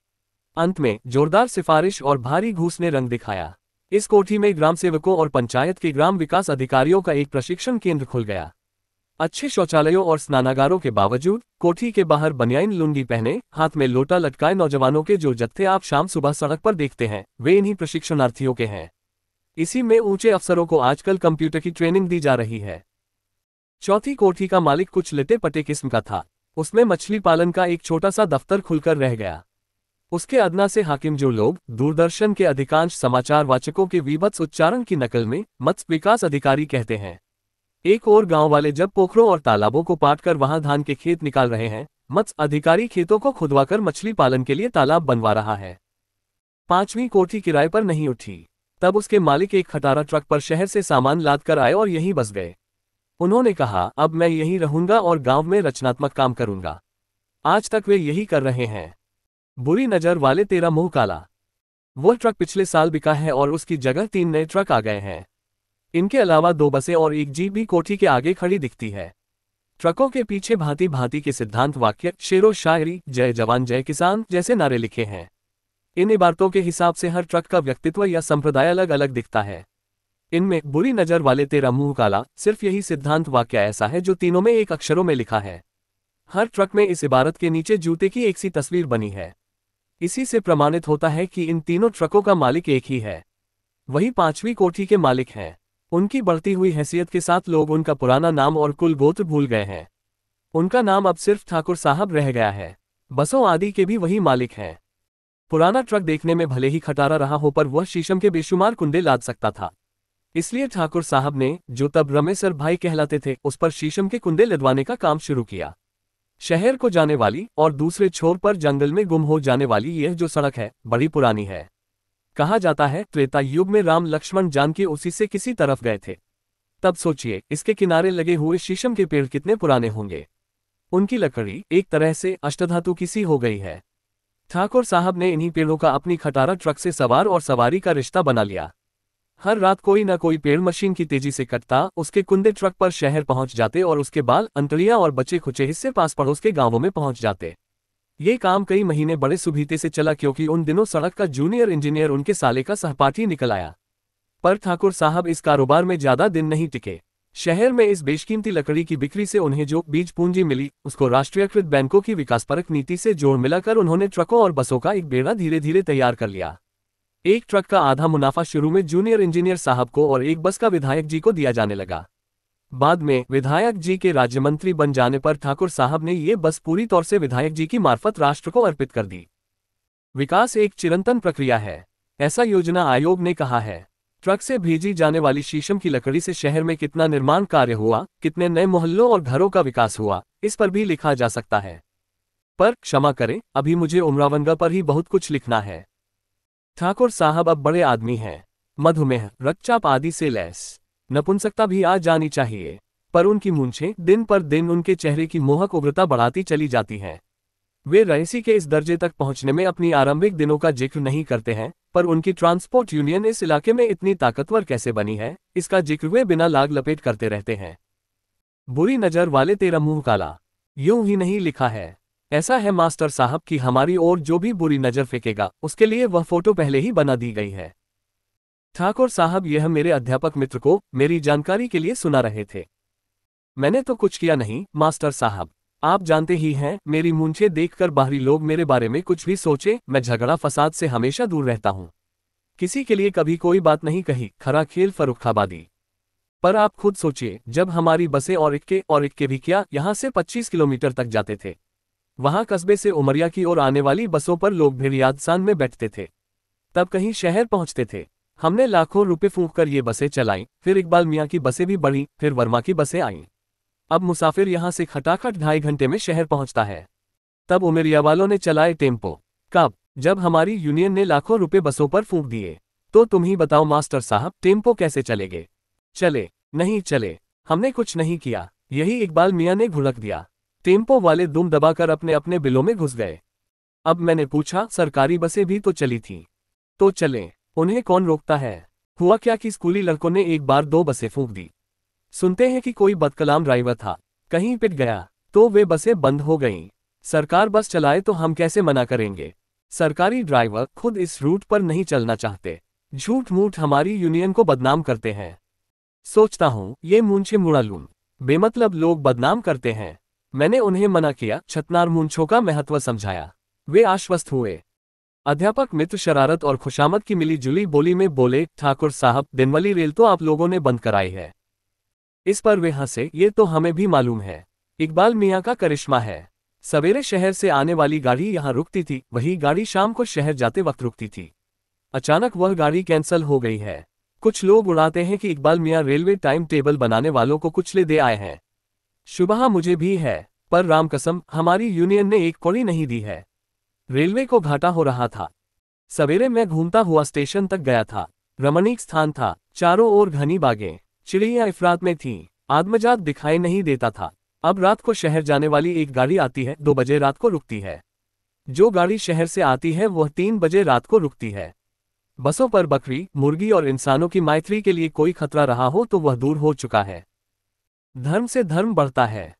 अंत में जोरदार सिफारिश और भारी घूस ने रंग दिखाया। इस कोठी में ग्राम सेवकों और पंचायत के ग्राम विकास अधिकारियों का एक प्रशिक्षण केंद्र खुल गया। अच्छे शौचालयों और स्नानागारों के बावजूद कोठी के बाहर बनियाइन लुंगी पहने हाथ में लोटा लटकाए नौजवानों के जो जत्थे आप शाम सुबह सड़क पर देखते हैं, वे इन्हीं प्रशिक्षणार्थियों के हैं। इसी में ऊंचे अफसरों को आजकल कंप्यूटर की ट्रेनिंग दी जा रही है। चौथी कोठी का मालिक कुछ लिटे पटे किस्म का था। उसमें मछली पालन का एक छोटा सा दफ्तर खुलकर रह गया। उसके अदना से हाकिम जो लोग दूरदर्शन के अधिकांश समाचार वाचकों के विभत्स उच्चारण की नकल में मत्स्य विकास अधिकारी कहते हैं। एक और गांव वाले जब पोखरों और तालाबों को पाटकर वहां धान के खेत निकाल रहे हैं, मत्स्य अधिकारी खेतों को खुदवाकर मछली पालन के लिए तालाब बनवा रहा है। पांचवी कोठी किराए पर नहीं उठी। तब उसके मालिक एक खटारा ट्रक पर शहर से सामान लाद कर आए और यहीं बस गए। उन्होंने कहा, अब मैं यहीं रहूंगा और गांव में रचनात्मक काम करूंगा। आज तक वे यही कर रहे हैं। बुरी नजर वाले तेरा मुंह काला। वो ट्रक पिछले साल बिका है और उसकी जगह 3 नए ट्रक आ गए हैं। इनके अलावा 2 बसें और एक जीप भी कोठी के आगे खड़ी दिखती है। ट्रकों के पीछे भांति भांति के सिद्धांत वाक्य, शेरो शायरी, जय जवान जय किसान जैसे नारे लिखे हैं। इन इबारतों के हिसाब से हर ट्रक का व्यक्तित्व या संप्रदाय अलग अलग दिखता है। इनमें बुरी नजर वाले तेरा मुंह काला सिर्फ यही सिद्धांत वाक्य ऐसा है जो तीनों में एक अक्षरों में लिखा है। हर ट्रक में इस इबारत के नीचे जूते की एक सी तस्वीर बनी है। इसी से प्रमाणित होता है कि इन तीनों ट्रकों का मालिक एक ही है। वही पांचवी कोठी के मालिक हैं। उनकी बढ़ती हुई हैसियत के साथ लोग उनका पुराना नाम और कुल गोत्र भूल गए हैं। उनका नाम अब सिर्फ ठाकुर साहब रह गया है। बसों आदि के भी वही मालिक हैं। पुराना ट्रक देखने में भले ही खटारा रहा हो, पर वह शीशम के बेशुमार कुंडे लाद सकता था। इसलिए ठाकुर साहब ने, जो तब रमेसर भाई कहलाते थे, उस पर शीशम के कुंडे लदवाने का काम शुरू किया। शहर को जाने वाली और दूसरे छोर पर जंगल में गुम हो जाने वाली यह जो सड़क है, बड़ी पुरानी है। कहा जाता है त्रेता युग में राम लक्ष्मण जानकी उसी से किसी तरफ गए थे। तब सोचिए, इसके किनारे लगे हुए शीशम के पेड़ कितने पुराने होंगे। उनकी लकड़ी एक तरह से अष्टधातु की सी हो गई है। ठाकुर साहब ने इन्हीं पेड़ों का अपनी खटारा ट्रक से सवार और सवारी का रिश्ता बना लिया। हर रात कोई न कोई पेड़ मशीन की तेजी से कटता, उसके कुंदे ट्रक पर शहर पहुंच जाते और उसके बाल, अंतड़ियां और बचे खुचे हिस्से पास पड़ोस के गांवों में पहुंच जाते। ये काम कई महीने बड़े सुभीते से चला, क्योंकि उन दिनों सड़क का जूनियर इंजीनियर उनके साले का सहपाठी निकल आया। पर ठाकुर साहब इस कारोबार में ज्यादा दिन नहीं टिके। शहर में इस बेशकीमती लकड़ी की बिक्री से उन्हें जो बीज पूंजी मिली, उसको राष्ट्रीयकृत बैंकों की विकासपरक नीति से जोड़ मिलाकर उन्होंने ट्रकों और बसों का एक बेड़ा धीरे धीरे तैयार कर लिया। एक ट्रक का आधा मुनाफा शुरू में जूनियर इंजीनियर साहब को और एक बस का विधायक जी को दिया जाने लगा। बाद में विधायक जी के राज्यमंत्री बन जाने पर ठाकुर साहब ने ये बस पूरी तौर से विधायक जी की मार्फत राष्ट्र को अर्पित कर दी। विकास एक चिरंतन प्रक्रिया है, ऐसा योजना आयोग ने कहा है। ट्रक से भेजी जाने वाली शीशम की लकड़ी से शहर में कितना निर्माण कार्य हुआ, कितने नए मोहल्लों और घरों का विकास हुआ, इस पर भी लिखा जा सकता है। पर क्षमा करें, अभी मुझे उम्रावंगा पर ही बहुत कुछ लिखना है। ठाकुर साहब अब बड़े आदमी हैं। मधुमेह, रक्तचाप आदि से लैस नपुंसकता भी आ जानी चाहिए, पर उनकी मूंछें दिन पर दिन उनके चेहरे की मोहक उग्रता बढ़ाती चली जाती हैं। वे रईसी के इस दर्जे तक पहुंचने में अपनी आरंभिक दिनों का जिक्र नहीं करते हैं, पर उनकी ट्रांसपोर्ट यूनियन इस इलाके में इतनी ताकतवर कैसे बनी है, इसका जिक्र वे बिना लाग लपेट करते रहते हैं। बुरी नजर वाले तेरा मुंह काला, यूं ही नहीं लिखा है। ऐसा है मास्टर साहब कि हमारी ओर जो भी बुरी नजर फेंकेगा, उसके लिए वह फोटो पहले ही बना दी गई है। ठाकुर साहब यह मेरे अध्यापक मित्र को मेरी जानकारी के लिए सुना रहे थे। मैंने तो कुछ किया नहीं मास्टर साहब, आप जानते ही हैं, मेरी मूंछें देखकर बाहरी लोग मेरे बारे में कुछ भी सोचे, मैं झगड़ा फसाद से हमेशा दूर रहता हूं। किसी के लिए कभी कोई बात नहीं कही, खरा खेल फरुखाबादी। पर आप खुद सोचिए, जब हमारी बसें और इक्के भी क्या, यहां से 25 किलोमीटर तक जाते थे। वहां कस्बे से उमरिया की ओर आने वाली बसों पर लोग भेड़ियादसान में बैठते थे, तब कहीं शहर पहुंचते थे। हमने लाखों रुपए फूंक कर ये बसें चलाईं, फिर इकबाल मियाँ की बसें भी बढ़ीं, फिर वर्मा की बसें आईं। अब मुसाफिर यहां से खटाखट 2.5 घंटे में शहर पहुंचता है। तब उमरिया वालों ने चलाए टेम्पो। कब? जब हमारी यूनियन ने लाखों रुपए बसों पर फूंक दिए। तो तुम ही बताओ मास्टर साहब, टेम्पो कैसे चलेगे? चले नहीं चले, हमने कुछ नहीं किया, यही इकबाल मियाँ ने घुड़क दिया। टेम्पो वाले दुम दबाकर अपने अपने बिलों में घुस गए। अब मैंने पूछा, सरकारी बसें भी तो चली थीं। तो चले, उन्हें कौन रोकता है? हुआ क्या कि स्कूली लड़कों ने एक बार 2 बसें फूंक दी। सुनते हैं कि कोई बदकलाम ड्राइवर था, कहीं पिट गया, तो वे बसें बंद हो गईं। सरकार बस चलाए तो हम कैसे मना करेंगे? सरकारी ड्राइवर खुद इस रूट पर नहीं चलना चाहते, झूठ मूठ हमारी यूनियन को बदनाम करते हैं। सोचता हूं ये मूंछें मुड़ा लूं। बेमतलब लोग बदनाम करते हैं। मैंने उन्हें मना किया, छतनार मूंछों का महत्व समझाया। वे आश्वस्त हुए। अध्यापक मित्र शरारत और खुशामद की मिली जुली बोली में बोले, ठाकुर साहब, दिन वाली रेल तो आप लोगों ने बंद कराई है। इस पर वे हंसे, ये तो हमें भी मालूम है, इकबाल मियाँ का करिश्मा है। सवेरे शहर से आने वाली गाड़ी यहाँ रुकती थी, वही गाड़ी शाम को शहर जाते वक्त रुकती थी। अचानक वह गाड़ी कैंसल हो गई है। कुछ लोग उड़ाते हैं कि इकबाल मियाँ रेलवे टाइम टेबल बनाने वालों को कुचले दे आए हैं। शुबह मुझे भी है, पर राम कसम, हमारी यूनियन ने एक कौड़ी नहीं दी है। रेलवे को घाटा हो रहा था। सवेरे मैं घूमता हुआ स्टेशन तक गया था। रमणीक स्थान था, चारों ओर घनी बागें, चिड़िया इफरात में थीं, आदमजात दिखाई नहीं देता था। अब रात को शहर जाने वाली एक गाड़ी आती है, 2 बजे रात को रुकती है। जो गाड़ी शहर से आती है वह 3 बजे रात को रुकती है। बसों पर बकरी, मुर्गी और इंसानों की मैत्री के लिए कोई खतरा रहा हो तो वह दूर हो चुका है। धर्म से धर्म बढ़ता है।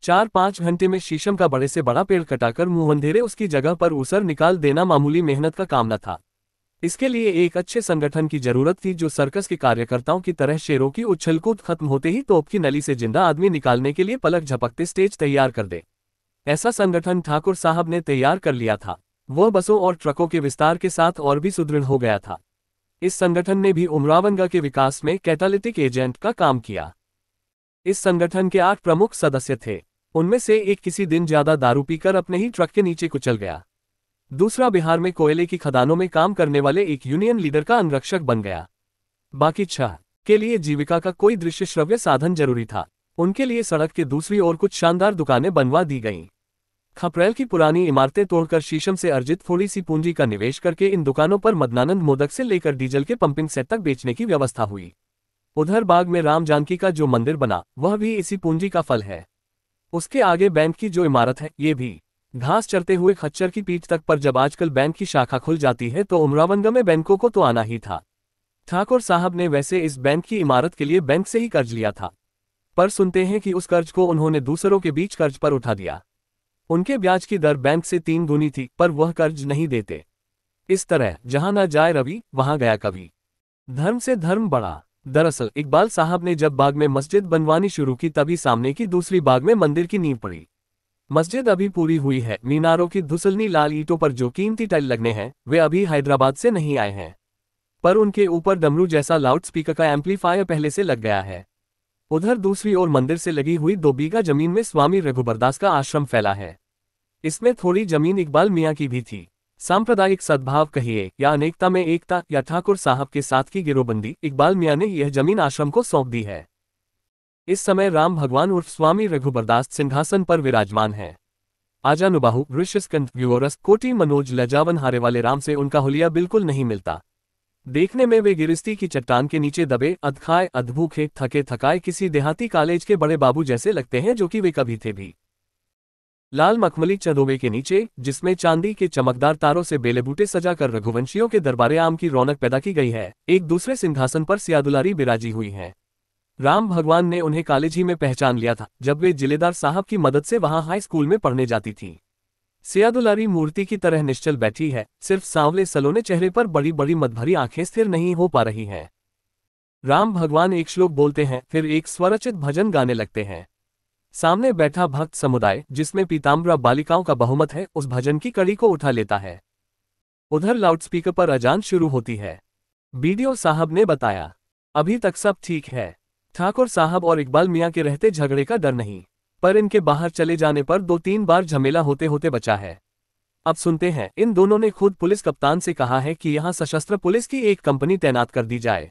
4-5 घंटे में शीशम का बड़े से बड़ा पेड़ कटाकर मुंहंधेरे उसकी जगह पर ऊसर निकाल देना मामूली मेहनत का काम न था। इसके लिए एक अच्छे संगठन की जरूरत थी जो सर्कस के कार्यकर्ताओं की तरह शेरों की उछलकूद खत्म होते ही तोप की नली से जिंदा आदमी निकालने के लिए पलक झपकते स्टेज तैयार कर दे। ऐसा संगठन ठाकुर साहब ने तैयार कर लिया था। वह बसों और ट्रकों के विस्तार के साथ और भी सुदृढ़ हो गया था। इस संगठन ने भी उमरावंगा के विकास में कैटालिटिक एजेंट का काम किया। इस संगठन के 8 प्रमुख सदस्य थे। उनमें से एक किसी दिन ज्यादा दारू पीकर अपने ही ट्रक के नीचे कुचल गया। दूसरा बिहार में कोयले की खदानों में काम करने वाले एक यूनियन लीडर का अंगरक्षक बन गया। बाकी 6 के लिए जीविका का कोई दृश्य श्रव्य साधन जरूरी था। उनके लिए सड़क के दूसरी ओर कुछ शानदार दुकानें बनवा दी गईं। खपरेल की पुरानी इमारतें तोड़कर शीशम से अर्जित थोड़ी सी पूंजी का निवेश करके इन दुकानों पर मदनानंद मोदक से लेकर डीजल के पंपिंग सेट तक बेचने की व्यवस्था हुई। उधर बाग में राम जानकी का जो मंदिर बना वह भी इसी पूंजी का फल है। उसके आगे बैंक की जो इमारत है ये भी। घास चरते हुए खच्चर की पीठ तक पर जब आजकल बैंक की शाखा खुल जाती है तो उमरावंगा में बैंकों को तो आना ही था। ठाकुर साहब ने वैसे इस बैंक की इमारत के लिए बैंक से ही कर्ज लिया था, पर सुनते हैं कि उस कर्ज को उन्होंने दूसरों के बीच कर्ज पर उठा दिया। उनके ब्याज की दर बैंक से 3 गुनी थी, पर वह कर्ज नहीं देते। इस तरह जहां न जाए रवि वहां गया कवि। धर्म से धर्म बढ़ा। दरअसल इकबाल साहब ने जब बाग में मस्जिद बनवानी शुरू की तभी सामने की दूसरी बाग में मंदिर की नींव पड़ी। मस्जिद अभी पूरी हुई है। मीनारों की धुसलनी लाल ईंटों पर जो कीमती टाइल लगने हैं वे अभी हैदराबाद से नहीं आए हैं, पर उनके ऊपर डमरू जैसा लाउड स्पीकर का एम्पलीफायर पहले से लग गया है। उधर दूसरी ओर मंदिर से लगी हुई 2 बीघा जमीन में स्वामी रघुबरदास का आश्रम फैला है। इसमें थोड़ी जमीन इकबाल मियाँ की भी थी। सांप्रदायिक सद्भाव कहिए या अनेकता में एकता या ठाकुर साहब के साथ की गिरोबंदी, इकबाल मियाँ ने यह जमीन आश्रम को सौंप दी है। इस समय राम भगवान उर्फ स्वामी रघुबरदास सिंहासन पर विराजमान है। आजानुबाहु, ऋषिस्कंध, व्यूअरस, कोटि मनोज, लजावन हारे वाले राम से उनका हुलिया बिल्कुल नहीं मिलता। देखने में वे गिरिस्ती की चट्टान के नीचे दबे, अधखाए, अधभूखे, थके थकाए किसी देहाती कॉलेज के बड़े बाबू जैसे लगते हैं, जो कि वे कभी थे भी। लाल मखमली चंदोवे के नीचे, जिसमें चांदी के चमकदार तारों से बेले बूटे सजाकर रघुवंशियों के दरबारे आम की रौनक पैदा की गई है, एक दूसरे सिंहासन पर सियादुलारी बिराजी हुई हैं। राम भगवान ने उन्हें कॉलेज ही में पहचान लिया था जब वे जिलेदार साहब की मदद से वहां हाई स्कूल में पढ़ने जाती थी। सियादुलारी मूर्ति की तरह निश्चल बैठी है, सिर्फ सांवले सलोने चेहरे पर बड़ी बड़ी मदभरी आंखें स्थिर नहीं हो पा रही हैं। राम भगवान एक श्लोक बोलते हैं, फिर एक स्वरचित भजन गाने लगते हैं। सामने बैठा भक्त समुदाय, जिसमें पीताम्बरा बालिकाओं का बहुमत है, उस भजन की कड़ी को उठा लेता है। उधर लाउडस्पीकर पर अजान शुरू होती है। बीडीओ साहब ने बताया, अभी तक सब ठीक है। ठाकुर साहब और इकबाल मियाँ के रहते झगड़े का डर नहीं, पर इनके बाहर चले जाने पर 2-3 बार झमेला होते होते बचा है। अब सुनते हैं, इन दोनों ने खुद पुलिस कप्तान से कहा है कि यहाँ सशस्त्र पुलिस की एक कंपनी तैनात कर दी जाए।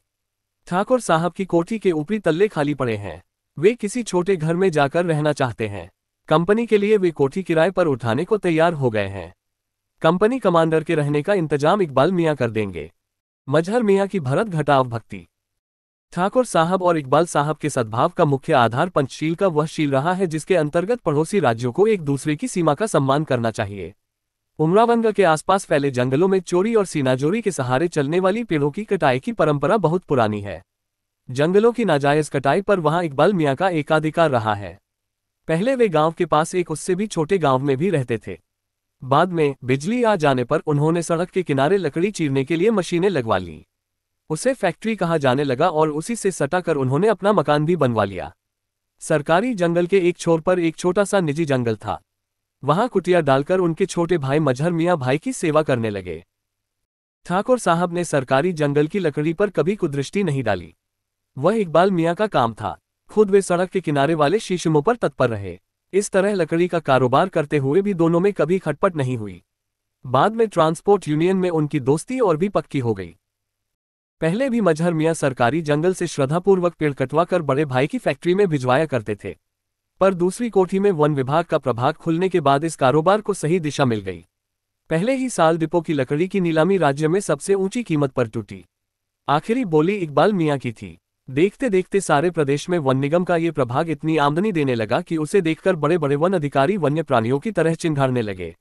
ठाकुर साहब की कोठी के ऊपरी तल्ले खाली पड़े हैं। वे किसी छोटे घर में जाकर रहना चाहते हैं। कंपनी के लिए वे कोठी किराए पर उठाने को तैयार हो गए हैं। कंपनी कमांडर के रहने का इंतजाम इकबाल मियाँ कर देंगे। मजहर मियाँ की भरत घटाव भक्ति। ठाकुर साहब और इकबाल साहब के सद्भाव का मुख्य आधार पंचशील का वह शील रहा है जिसके अंतर्गत पड़ोसी राज्यों को एक दूसरे की सीमा का सम्मान करना चाहिए। उमरावंगा के आसपास फैले जंगलों में चोरी और सीनाजोरी के सहारे चलने वाली पेड़ों की कटाई की परंपरा बहुत पुरानी है। जंगलों की नाजायज कटाई पर वहां इकबाल मियाँ का एकाधिकार रहा है। पहले वे गांव के पास एक उससे भी छोटे गांव में भी रहते थे। बाद में बिजली आ जाने पर उन्होंने सड़क के किनारे लकड़ी चीरने के लिए मशीनें लगवा लीं। उसे फैक्ट्री कहा जाने लगा और उसी से सटा कर उन्होंने अपना मकान भी बनवा लिया। सरकारी जंगल के एक छोर पर एक छोटा सा निजी जंगल था। वहां कुटिया डालकर उनके छोटे भाई मजहर मियाँ भाई की सेवा करने लगे। ठाकुर साहब ने सरकारी जंगल की लकड़ी पर कभी कुदृष्टि नहीं डाली। वह इकबाल मियाँ का काम था। खुद वे सड़क के किनारे वाले शीशमों पर तत्पर रहे। इस तरह लकड़ी का कारोबार करते हुए भी दोनों में कभी खटपट नहीं हुई। बाद में ट्रांसपोर्ट यूनियन में उनकी दोस्ती और भी पक्की हो गई। पहले भी मजहर मियाँ सरकारी जंगल से श्रद्धापूर्वक पेड़ कटवा कर बड़े भाई की फैक्ट्री में भिजवाया करते थे। पर दूसरी कोठी में वन विभाग का प्रभाग खुलने के बाद इस कारोबार को सही दिशा मिल गई। पहले ही साल डिपो की लकड़ी की नीलामी राज्य में सबसे ऊंची कीमत पर टूटी। आखिरी बोली इकबाल मियाँ की थी। देखते देखते सारे प्रदेश में वन निगम का ये प्रभाग इतनी आमदनी देने लगा कि उसे देखकर बड़े बड़े वन अधिकारी वन्य प्राणियों की तरह चिंघाड़ने लगे।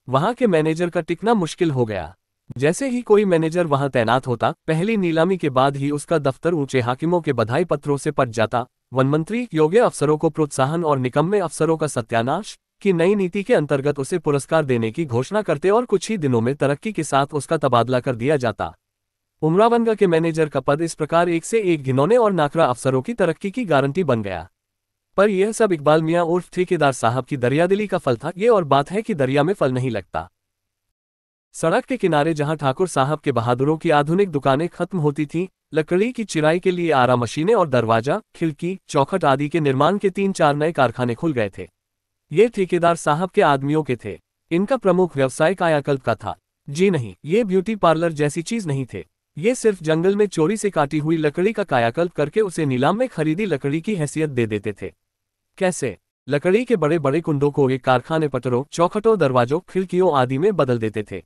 वहां के मैनेजर का टिकना मुश्किल हो गया। जैसे ही कोई मैनेजर वहां तैनात होता, पहली नीलामी के बाद ही उसका दफ्तर ऊंचे हाकिमों के बधाई पत्रों से पट जाता। वन मंत्री योग्य अफसरों को प्रोत्साहन और निकम्मे अफसरों का सत्यानाश की नई नीति के अंतर्गत उसे पुरस्कार देने की घोषणा करते और कुछ ही दिनों में तरक्की के साथ उसका तबादला कर दिया जाता। उमरावनगा के मैनेजर का पद इस प्रकार एक से एक घिनौने और नाकरा अफसरों की तरक्की की गारंटी बन गया। पर यह सब इकबाल मियाँ उर्फ ठेकेदार साहब की दरियादिली का फल था। ये और बात है कि दरिया में फल नहीं लगता। सड़क के किनारे जहां ठाकुर साहब के बहादुरों की आधुनिक दुकानें खत्म होती थीं, लकड़ी की चिराई के लिए आरा मशीनें और दरवाजा, खिड़की, चौखट आदि के निर्माण के 3-4 नए कारखाने खुल गए थे। ये ठेकेदार साहब के आदमियों के थे। इनका प्रमुख व्यवसाय कायाकल्प का था। जी नहीं, ये ब्यूटी पार्लर जैसी चीज नहीं थे। ये सिर्फ जंगल में चोरी से काटी हुई लकड़ी का कायाकल्प करके उसे नीलाम में खरीदी लकड़ी की हैसियत दे देते थे। कैसे? लकड़ी के बड़े बड़े कुंडों को एक कारखाने पटरों, चौखटों, दरवाजों, खिड़कियों आदि में बदल देते थे।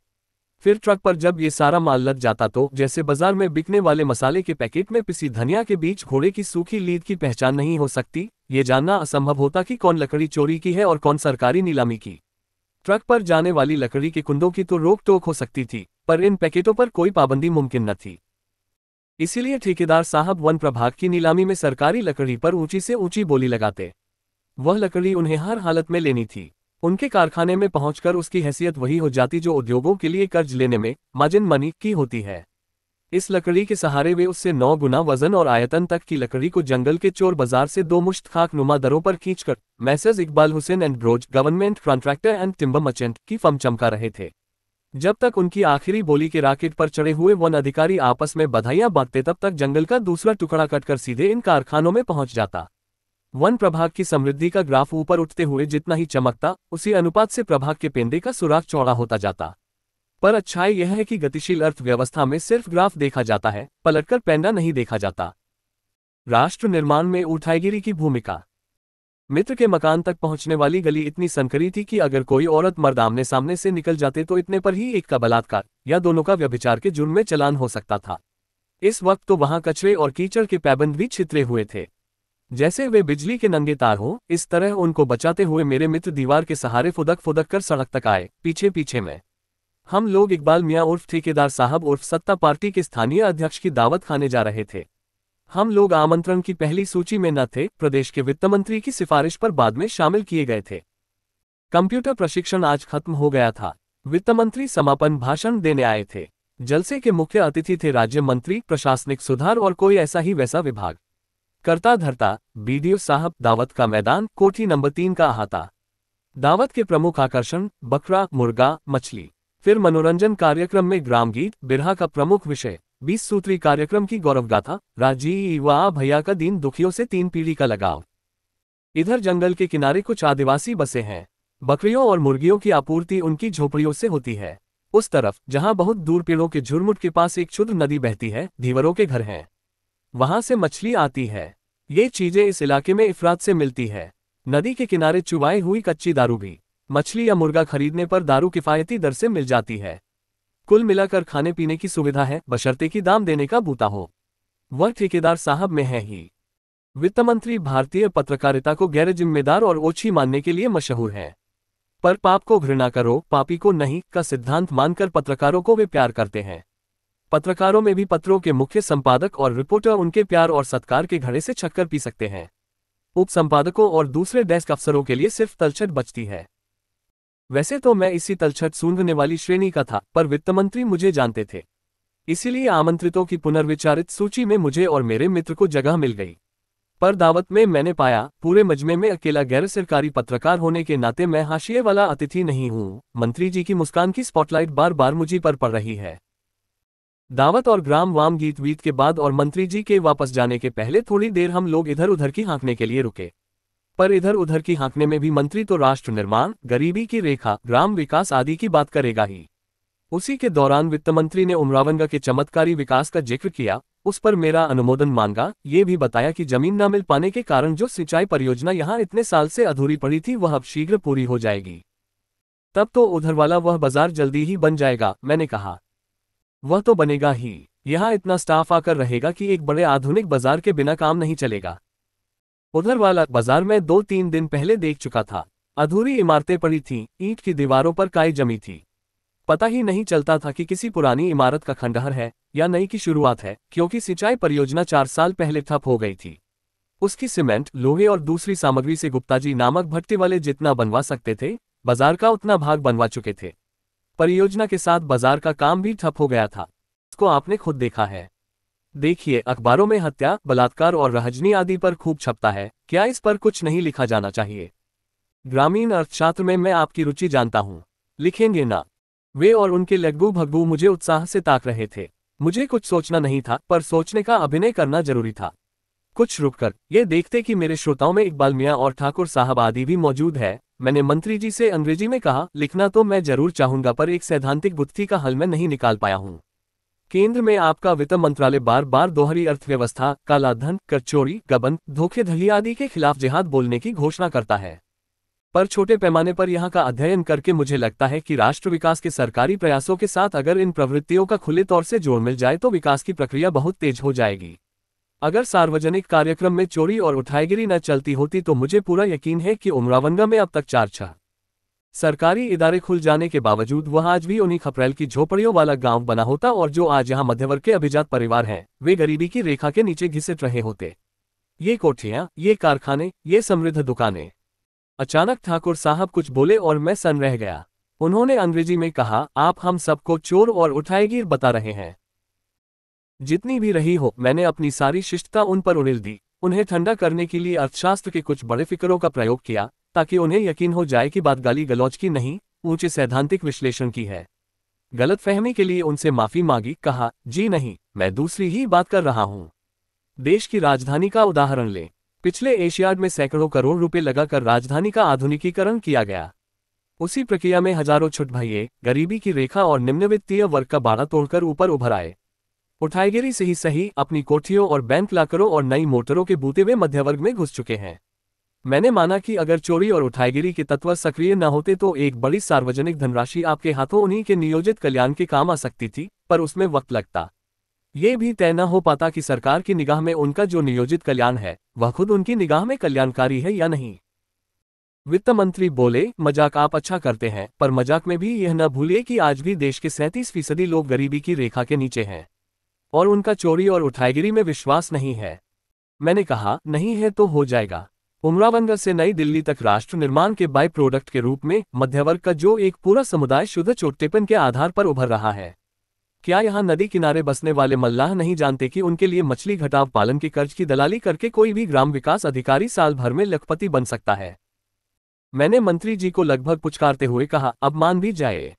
फिर ट्रक पर जब ये सारा माल लद जाता तो जैसे बाजार में बिकने वाले मसाले के पैकेट में पिसी धनिया के बीच घोड़े की सूखी लीद की पहचान नहीं हो सकती, ये जानना असंभव होता कि कौन लकड़ी चोरी की है और कौन सरकारी नीलामी की। ट्रक पर जाने वाली लकड़ी के कुंडों की तो रोक टोक हो सकती थी, पर इन पैकेटों पर कोई पाबंदी मुमकिन न थी। इसीलिए ठेकेदार साहब वन प्रभाग की नीलामी में सरकारी लकड़ी पर ऊंची से ऊंची बोली लगाते। वह लकड़ी उन्हें हर हालत में लेनी थी। उनके कारखाने में पहुंचकर उसकी हैसियत वही हो जाती जो उद्योगों के लिए कर्ज लेने में मार्जिन मनी की होती है। इस लकड़ी के सहारे वे उससे 9 गुना वजन और आयतन तक की लकड़ी को जंगल के चोर बाजार से 2 मुश्त खाक नुमा दरों पर खींचकर messrs Iqbal Hussain and bros government contractor and timber merchant की फर्म चमका रहे थे। जब तक उनकी आखिरी बोली के राकेट पर चढ़े हुए वन अधिकारी आपस में बधाइयां बांटते, तब तक जंगल का दूसरा टुकड़ा कटकर सीधे इन कारखानों में पहुंच जाता। वन प्रभाग की समृद्धि का ग्राफ ऊपर उठते हुए जितना ही चमकता, उसी अनुपात से प्रभाग के पेंदे का सुराग चौड़ा होता जाता। पर अच्छाई यह है कि गतिशील अर्थव्यवस्था में सिर्फ ग्राफ देखा जाता है, पलटकर पेंडा नहीं देखा जाता। राष्ट्र निर्माण में उठाईगिरी की भूमिका। मित्र के मकान तक पहुंचने वाली गली इतनी संकरी थी कि अगर कोई औरत मर्द आमने सामने से निकल जाते तो इतने पर ही एक का बलात्कार या दोनों का व्यभिचार के जुर्म में चालान हो सकता था। इस वक्त तो वहां कचरे और कीचड़ के पैबंद भी छितरे हुए थे। जैसे वे बिजली के नंगे तार हों, इस तरह उनको बचाते हुए मेरे मित्र दीवार के सहारे फुदक फुदक कर सड़क तक आए, पीछे पीछे मैं। हम लोग इकबाल मियाँ उर्फ ठेकेदार साहब उर्फ सत्ता पार्टी के स्थानीय अध्यक्ष की दावत खाने जा रहे थे। हम लोग आमंत्रण की पहली सूची में न थे, प्रदेश के वित्त मंत्री की सिफारिश पर बाद में शामिल किए गए थे। कंप्यूटर प्रशिक्षण आज खत्म हो गया था। वित्त मंत्री समापन भाषण देने आए थे। जलसे के मुख्य अतिथि थे राज्य मंत्री, प्रशासनिक सुधार और कोई ऐसा ही वैसा विभाग। करता धरता बीडीओ साहब, दावत का मैदान, कोठी नंबर 3 का अहाता। दावत के प्रमुख आकर्षण बकरा, मुर्गा, मछली। फिर मनोरंजन कार्यक्रम में ग्राम गीत, बिरहा का प्रमुख विषय, 20 सूत्री कार्यक्रम की गौरवगाथा, राजीव भैया का दीन दुखियों से 3 पीढ़ी का लगाव। इधर जंगल के किनारे कुछ आदिवासी बसे हैं। बकरियों और मुर्गियों की आपूर्ति उनकी झोपड़ियों से होती है। उस तरफ जहां बहुत दूर पेड़ों के झुरमुट के पास एक क्षुद्र नदी बहती है, धीवरों के घर हैं। वहां से मछली आती है। ये चीजें इस इलाके में इफरात से मिलती है। नदी के किनारे चुबाई हुई कच्ची दारू भी। मछली या मुर्गा खरीदने पर दारू किफायती दर से मिल जाती है। कुल मिलाकर खाने पीने की सुविधा है, बशर्ते कि दाम देने का बूता हो। वह ठेकेदार साहब में है ही। वित्त मंत्री भारतीय पत्रकारिता को गैर जिम्मेदार और ओछी मानने के लिए मशहूर है। पर पाप को घृणा करो, पापी को नहीं का सिद्धांत मानकर पत्रकारों को वे प्यार करते हैं। पत्रकारों में भी पत्रों के मुख्य संपादक और रिपोर्टर उनके प्यार और सत्कार के घड़े से छक्कर पी सकते हैं। उप संपादकों और दूसरे डेस्क अफसरों के लिए सिर्फ तलछट बचती है। वैसे तो मैं इसी तलछट सूंघने वाली श्रेणी का था, पर वित्त मंत्री मुझे जानते थे। इसीलिए आमंत्रितों की पुनर्विचारित सूची में मुझे और मेरे मित्र को जगह मिल गई। पर दावत में मैंने पाया, पूरे मजमे में अकेला गैर सरकारी पत्रकार होने के नाते मैं हाशिए वाला अतिथि नहीं हूं। मंत्री जी की मुस्कान की स्पॉटलाइट बार बार मुझी पर पड़ रही है। दावत और ग्राम वाम गीत वीत के बाद और मंत्री जी के वापस जाने के पहले थोड़ी देर हम लोग इधर उधर की हाँकने के लिए रुके। पर इधर उधर की हाँकने में भी मंत्री तो राष्ट्र निर्माण, गरीबी की रेखा, ग्राम विकास आदि की बात करेगा ही। उसी के दौरान वित्त मंत्री ने उमरावंगा के चमत्कारी विकास का जिक्र किया, उस पर मेरा अनुमोदन मांगा। ये भी बताया कि जमीन न मिल पाने के कारण जो सिंचाई परियोजना यहाँ इतने साल से अधूरी पड़ी थी वह अब शीघ्र पूरी हो जाएगी। तब तो उधर वाला वह बाजार जल्दी ही बन जाएगा। मैंने कहा, वह तो बनेगा ही, यहाँ इतना स्टाफ आकर रहेगा कि एक बड़े आधुनिक बाजार के बिना काम नहीं चलेगा। उधर वाला बाजार मैं 2-3 दिन पहले देख चुका था। अधूरी इमारतें पड़ी थीं, ईंट की दीवारों पर काई जमी थी। पता ही नहीं चलता था कि किसी पुरानी इमारत का खंडहर है या नई की शुरुआत है, क्योंकि सिंचाई परियोजना 4 साल पहले ठप हो गई थी। उसकी सीमेंट, लोहे और दूसरी सामग्री से गुप्ताजी नामक भट्टे वाले जितना बनवा सकते थे, बाजार का उतना भाग बनवा चुके थे। परियोजना के साथ बाजार का काम भी ठप हो गया था। इसको आपने खुद देखा है। देखिए, अखबारों में हत्या, बलात्कार और रहजनी आदि पर खूब छपता है। क्या इस पर कुछ नहीं लिखा जाना चाहिए? ग्रामीण अर्थशास्त्र में मैं आपकी रुचि जानता हूँ, लिखेंगे ना? वे और उनके लग्गू भग्गू मुझे उत्साह से ताक रहे थे। मुझे कुछ सोचना नहीं था, पर सोचने का अभिनय करना जरूरी था। कुछ रुककर ये देखते कि मेरे श्रोताओं में इकबाल मियाँ और ठाकुर साहब आदि भी मौजूद है, मैंने मंत्री जी से अंग्रेजी में कहा, लिखना तो मैं जरूर चाहूंगा पर एक सैद्धांतिक गुत्थी का हल मैं नहीं निकाल पाया हूँ। केंद्र में आपका वित्त मंत्रालय बार बार दोहरी अर्थव्यवस्था, कालाधन, कर चोरी, गबन, धोखेधड़ी आदि के खिलाफ जिहाद बोलने की घोषणा करता है। पर छोटे पैमाने पर यहाँ का अध्ययन करके मुझे लगता है कि राष्ट्र विकास के सरकारी प्रयासों के साथ अगर इन प्रवृत्तियों का खुले तौर से जोड़ मिल जाए तो विकास की प्रक्रिया बहुत तेज हो जाएगी। अगर सार्वजनिक कार्यक्रम में चोरी और उठाईगिरी न चलती होती तो मुझे पूरा यकीन है कि उमरावंगा में अब तक 4-6 सरकारी इदारे खुल जाने के बावजूद वह आज भी उन्हीं खपरेल की झोपड़ियों वाला गांव बना होता और जो आज यहाँ मध्यवर्ग के अभिजात परिवार हैं, वे गरीबी की रेखा के नीचे घिसट रहे होते। ये कोठियाँ, ये कारखाने, ये समृद्ध दुकानें। अचानक ठाकुर साहब कुछ बोले और मैं सन रह गया। उन्होंने अंग्रेजी में कहा, आप हम सबको चोर और उठाईगीर बता रहे हैं। जितनी भी रही हो, मैंने अपनी सारी शिष्टता उन पर उड़ेल दी। उन्हें ठंडा करने के लिए अर्थशास्त्र के कुछ बड़े फिक्रों का प्रयोग किया, ताकि उन्हें यकीन हो जाए कि बात गाली गलौज की नहीं, ऊंचे सैद्धांतिक विश्लेषण की है। गलतफहमी के लिए उनसे माफी मांगी, कहा, जी नहीं, मैं दूसरी ही बात कर रहा हूं। देश की राजधानी का उदाहरण लें। पिछले एशियाड में सैकड़ों करोड़ रुपए लगाकर राजधानी का आधुनिकीकरण किया गया। उसी प्रक्रिया में हजारों छुट भइये गरीबी की रेखा और निम्न वित्तीय वर्ग का बाड़ा तोड़कर ऊपर उभर आए। उठाईगिरी से ही सही, अपनी कोठियों और बैंक लाकरों और नई मोटरों के बूते वे मध्यवर्ग में घुस चुके हैं। मैंने माना कि अगर चोरी और उठाईगिरी के तत्व सक्रिय न होते तो एक बड़ी सार्वजनिक धनराशि आपके हाथों उन्हीं के नियोजित कल्याण के काम आ सकती थी, पर उसमें वक्त लगता। ये भी तय न हो पाता कि सरकार की निगाह में उनका जो नियोजित कल्याण है वह खुद उनकी निगाह में कल्याणकारी है या नहीं। वित्त मंत्री बोले, मजाक आप अच्छा करते हैं, पर मजाक में भी यह न भूलिए कि आज भी देश के 37% लोग गरीबी की रेखा के नीचे हैं और उनका चोरी और उठाईगिरी में विश्वास नहीं है। मैंने कहा, नहीं है तो हो जाएगा। उमरावंगा से नई दिल्ली तक राष्ट्र निर्माण के बाय प्रोडक्ट के रूप में मध्यवर्ग का जो एक पूरा समुदाय शुद्ध चोट्टेपन के आधार पर उभर रहा है। क्या यहाँ नदी किनारे बसने वाले मल्लाह नहीं जानते कि उनके लिए मछली घटाव पालन के कर्ज की दलाली करके कोई भी ग्राम विकास अधिकारी साल भर में लखपति बन सकता है? मैंने मंत्री जी को लगभग पुचकारते हुए कहा, अब मान भी जाए।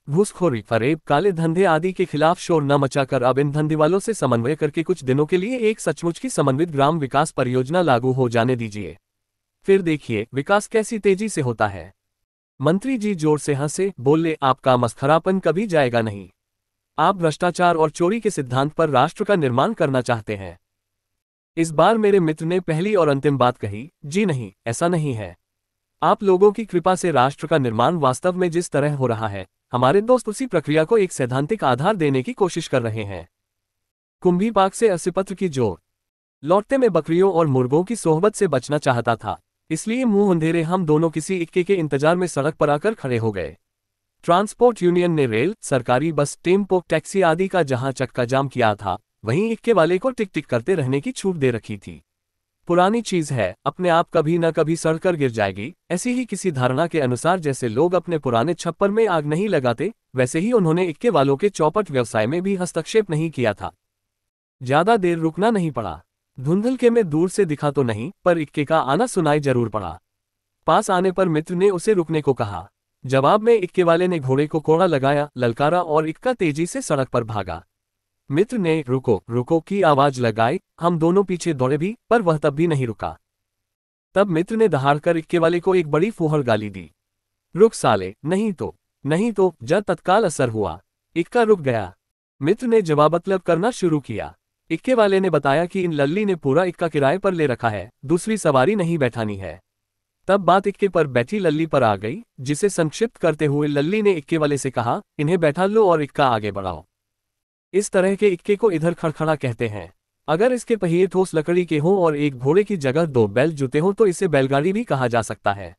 घूसखोरी, फरेब, काले धंधे आदि के खिलाफ शोर न मचाकर अब इन धंधेवालों से समन्वय करके कुछ दिनों के लिए एक सचमुच की समन्वित ग्राम विकास परियोजना लागू हो जाने दीजिए। फिर देखिए विकास कैसी तेजी से होता है। मंत्री जी जोर से हंसे, बोले, आपका मस्खरापन कभी जाएगा नहीं। आप भ्रष्टाचार और चोरी के सिद्धांत पर राष्ट्र का निर्माण करना चाहते हैं। इस बार मेरे मित्र ने पहली और अंतिम बात कही, जी नहीं, ऐसा नहीं है। आप लोगों की कृपा से राष्ट्र का निर्माण वास्तव में जिस तरह हो रहा है, हमारे दोस्त उसी प्रक्रिया को एक सैद्धांतिक आधार देने की कोशिश कर रहे हैं। कुंभी पाक से अस्सीपत्र की जोर। लौटते में बकरियों और मुर्गों की सोहबत से बचना चाहता था, इसलिए मुंह अंधेरे हम दोनों किसी इक्के के इंतजार में सड़क पर आकर खड़े हो गए। ट्रांसपोर्ट यूनियन ने रेल, सरकारी बस, टेम्पो, टैक्सी आदि का जहां चक्का जाम किया था, वहीं इक्के वाले को टिक टिक करते रहने की छूट दे रखी थी। पुरानी चीज है, अपने आप कभी न कभी सड़कर गिर जाएगी। ऐसी ही किसी धारणा के अनुसार जैसे लोग अपने पुराने छप्पर में आग नहीं लगाते, वैसे ही उन्होंने इक्के वालों के चौपट व्यवसाय में भी हस्तक्षेप नहीं किया था। ज्यादा देर रुकना नहीं पड़ा। धुंधलके में दूर से दिखा तो नहीं, पर इक्के का आना सुनाई जरूर पड़ा। पास आने पर मित्र ने उसे रुकने को कहा। जवाब में इक्के वाले ने घोड़े को कोड़ा लगाया, ललकारा और इक्का तेजी से सड़क पर भागा। मित्र ने रुको रुको की आवाज लगाई। हम दोनों पीछे दौड़े भी, पर वह तब भी नहीं रुका। तब मित्र ने दहाड़कर इक्के वाले को एक बड़ी फूहड़ गाली दी। रुक साले, नहीं तो, जब तत्काल असर हुआ। इक्का रुक गया। मित्र ने जवाबतलब करना शुरू किया। इक्के वाले ने बताया कि इन लल्ली ने पूरा इक्का किराए पर ले रखा है, दूसरी सवारी नहीं बैठानी है। तब बात इक्के पर बैठी लल्ली पर आ गई, जिसे संक्षिप्त करते हुए लल्ली ने इक्के वाले से कहा, इन्हें बैठा लो और इक्का आगे बढ़ाओ। इस तरह के इक्के को इधर खड़खड़ा कहते हैं। अगर इसके पहिए ठोस लकड़ी के हों और एक घोड़े की जगह 2 बैल जुते हों तो इसे बैलगाड़ी भी कहा जा सकता है।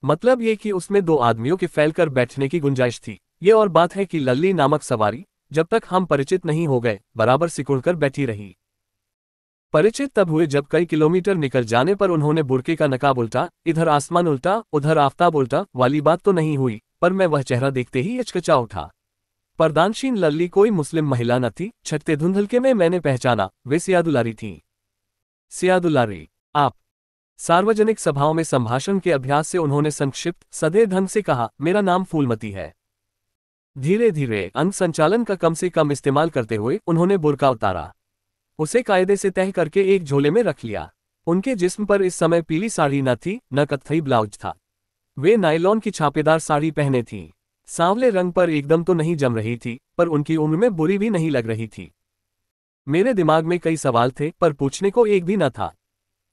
मतलब ये कि उसमें 2 आदमियों के फैलकर बैठने की गुंजाइश थी। ये और बात है कि लल्ली नामक सवारी, जब तक हम परिचित नहीं हो गए, बराबर सिकुड़कर बैठी रही। परिचित तब हुए जब कई किलोमीटर निकल जाने पर उन्होंने बुरके का नकाब उल्टा, इधर आसमान उल्टा उधर आफताब उल्टा वाली बात तो नहीं हुई, पर मैं वह चेहरा देखते ही हिचकिचा उठा। पर्दानशीन लल्ली कोई मुस्लिम महिला न थी। छठते धुंधलके में मैंने पहचाना, वे सियादुलारी थीं। सियादुलारी, आप। सार्वजनिक सभाओं में संभाषण के अभ्यास से उन्होंने संक्षिप्त सधे ढंग से कहा, मेरा नाम फूलमती है। धीरे धीरे अंग संचालन का कम से कम इस्तेमाल करते हुए उन्होंने बुर्का उतारा। उसे कायदे से तह करके एक झोले में रख लिया। उनके जिस्म पर इस समय पीली साड़ी न थी, न कत्थई ब्लाउज था। वे नायलॉन की छापेदार साड़ी पहने थीं। सांवले रंग पर एकदम तो नहीं जम रही थी, पर उनकी उम्र में बुरी भी नहीं लग रही थी। मेरे दिमाग में कई सवाल थे, पर पूछने को एक भी न था।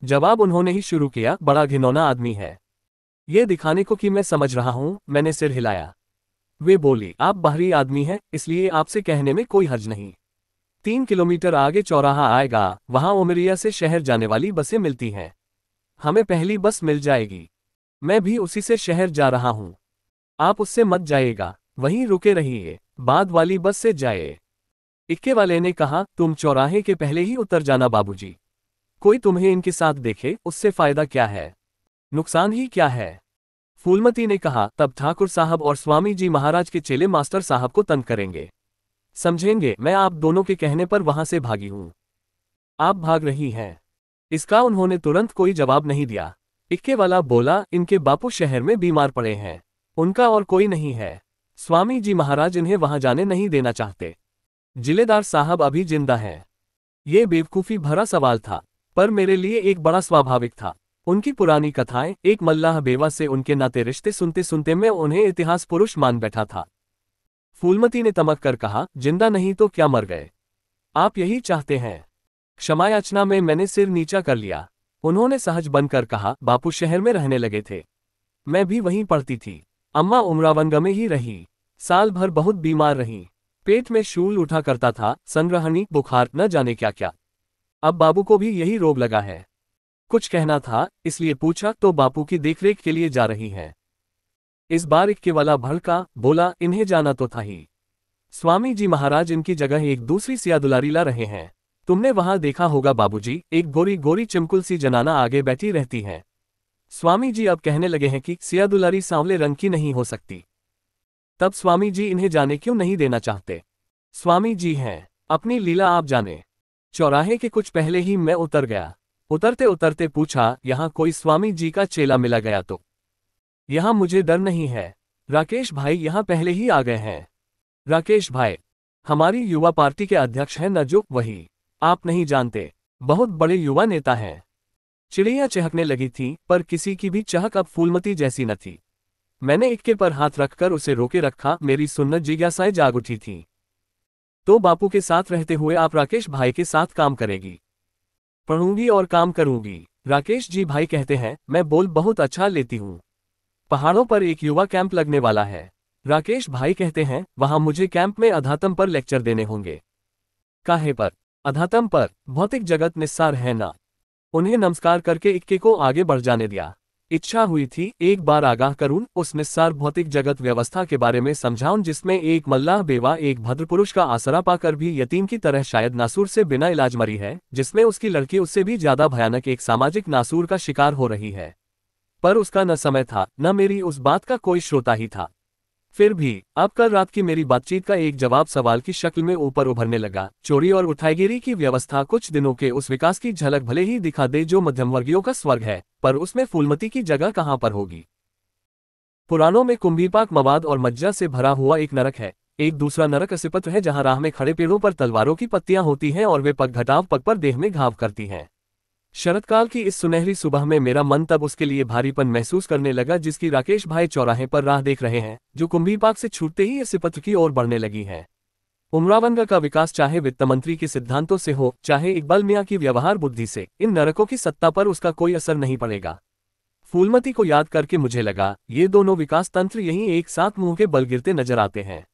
जवाब उन्होंने ही शुरू किया, बड़ा घिनौना आदमी है। ये दिखाने को कि मैं समझ रहा हूं, मैंने सिर हिलाया। वे बोली, आप बाहरी आदमी हैं, इसलिए आपसे कहने में कोई हर्ज नहीं। 3 किलोमीटर आगे चौराहा आएगा, वहां उमरिया से शहर जाने वाली बसें मिलती हैं। हमें पहली बस मिल जाएगी। मैं भी उसी से शहर जा रहा हूं। आप उससे मत जाइएगा, वहीं रुके रहिए, बाद वाली बस से जाए। इक्के वाले ने कहा, तुम चौराहे के पहले ही उतर जाना बाबूजी। कोई तुम्हें इनके साथ देखे, उससे फायदा क्या है, नुकसान ही क्या है। फूलमती ने कहा, तब ठाकुर साहब और स्वामी जी महाराज के चेले मास्टर साहब को तंग करेंगे, समझेंगे। मैं आप दोनों के कहने पर वहां से भागी हूं। आप भाग रही हैं। इसका उन्होंने तुरंत कोई जवाब नहीं दिया। इक्के वाला बोला, इनके बापू शहर में बीमार पड़े हैं, उनका और कोई नहीं है। स्वामी जी महाराज इन्हें वहां जाने नहीं देना चाहते। जिलेदार साहब अभी जिंदा हैं। ये बेवकूफी भरा सवाल था, पर मेरे लिए एक बड़ा स्वाभाविक था। उनकी पुरानी कथाएं, एक मल्लाह बेवा से उनके नाते रिश्ते सुनते सुनते मैं उन्हें इतिहास पुरुष मान बैठा था। फूलमती ने तमक कर कहा, जिंदा नहीं तो क्या मर गए? आप यही चाहते हैं? क्षमायाचना में मैंने सिर नीचा कर लिया। उन्होंने सहज बनकर कहा, बापू शहर में रहने लगे थे, मैं भी वहीं पढ़ती थी। अम्मा उमरावंगा में ही रही, साल भर बहुत बीमार रही, पेट में शूल उठा करता था, संग्रहणी, बुखार, न जाने क्या क्या। अब बाबू को भी यही रोग लगा है। कुछ कहना था, इसलिए पूछा, तो बापू की देखरेख के लिए जा रही हैं? इस बार इक्के वाला भड़का, बोला, इन्हें जाना तो था ही। स्वामी जी महाराज इनकी जगह एक दूसरी सियादुलारी ला रहे हैं। तुमने वहां देखा होगा बाबूजी, एक गोरी गोरी चिमकुल सी जनाना आगे बैठी रहती है। स्वामी जी अब कहने लगे हैं कि सियादुलारी सांवले रंग की नहीं हो सकती। तब स्वामी जी इन्हें जाने क्यों नहीं देना चाहते? स्वामी जी हैं, अपनी लीला आप जाने। चौराहे के कुछ पहले ही मैं उतर गया। उतरते उतरते पूछा, यहाँ कोई स्वामी जी का चेला मिला गया तो? यहाँ मुझे डर नहीं है, राकेश भाई यहाँ पहले ही आ गए हैं। राकेश भाई हमारी युवा पार्टी के अध्यक्ष हैं न, जो वही। आप नहीं जानते, बहुत बड़े युवा नेता हैं। चिड़िया चहकने लगी थी, पर किसी की भी चहक अब फूलमती जैसी न थी। मैंने इक्के पर हाथ रखकर उसे रोके रखा। मेरी सुन्नत जिज्ञासाएं जाग उठी थी। तो बापू के साथ रहते हुए आप राकेश भाई के साथ काम करेगी? पढ़ूंगी और काम करूंगी। राकेश जी भाई कहते हैं, मैं बोल बहुत अच्छा लेती हूँ। पहाड़ों पर एक युवा कैंप लगने वाला है। राकेश भाई कहते हैं, वहां मुझे कैंप में अध्यात्म पर लेक्चर देने होंगे। काहे पर? अध्यात्म पर। भौतिक जगत निस्सार है ना। उन्हें नमस्कार करके इक्के को आगे बढ़ जाने दिया। इच्छा हुई थी एक बार आगाह करूं, उस निस्सार भौतिक जगत व्यवस्था के बारे में समझाऊं जिसमें एक मल्लाह बेवा एक भद्रपुरुष का आसरा पाकर भी यतीम की तरह शायद नासूर से बिना इलाज मरी है, जिसमें उसकी लड़की उससे भी ज्यादा भयानक एक सामाजिक नासूर का शिकार हो रही है। पर उसका न समय था, न मेरी उस बात का कोई श्रोता ही था। फिर भी अब कल रात की मेरी बातचीत का एक जवाब सवाल की शक्ल में ऊपर उभरने लगा। चोरी और उठाईगिरी की व्यवस्था कुछ दिनों के उस विकास की झलक भले ही दिखा दे जो मध्यमवर्गीयों का स्वर्ग है, पर उसमें फूलमती की जगह कहां पर होगी। पुराणों में कुंभीपाक मवाद और मज्जा से भरा हुआ एक नरक है। एक दूसरा नरक असिपत्र है जहां राह में खड़े पेड़ों पर तलवारों की पत्तियां होती हैं और वे पग घटाव पग पर देह में घाव करती हैं। शरतकाल की इस सुनहरी सुबह में मेरा मन तब उसके लिए भारीपन महसूस करने लगा जिसकी राकेश भाई चौराहे पर राह देख रहे हैं, जो कुंभीपाक से छूटते ही असिपत्र की ओर बढ़ने लगी है। उमरावंगा का विकास चाहे वित्त मंत्री के सिद्धांतों से हो, चाहे इकबाल मियां की व्यवहार बुद्धि से, इन नरकों की सत्ता पर उसका कोई असर नहीं पड़ेगा। फूलमती को याद करके मुझे लगा, ये दोनों विकास तंत्र यहीं एक साथ मुंह के बल गिरते नजर आते हैं।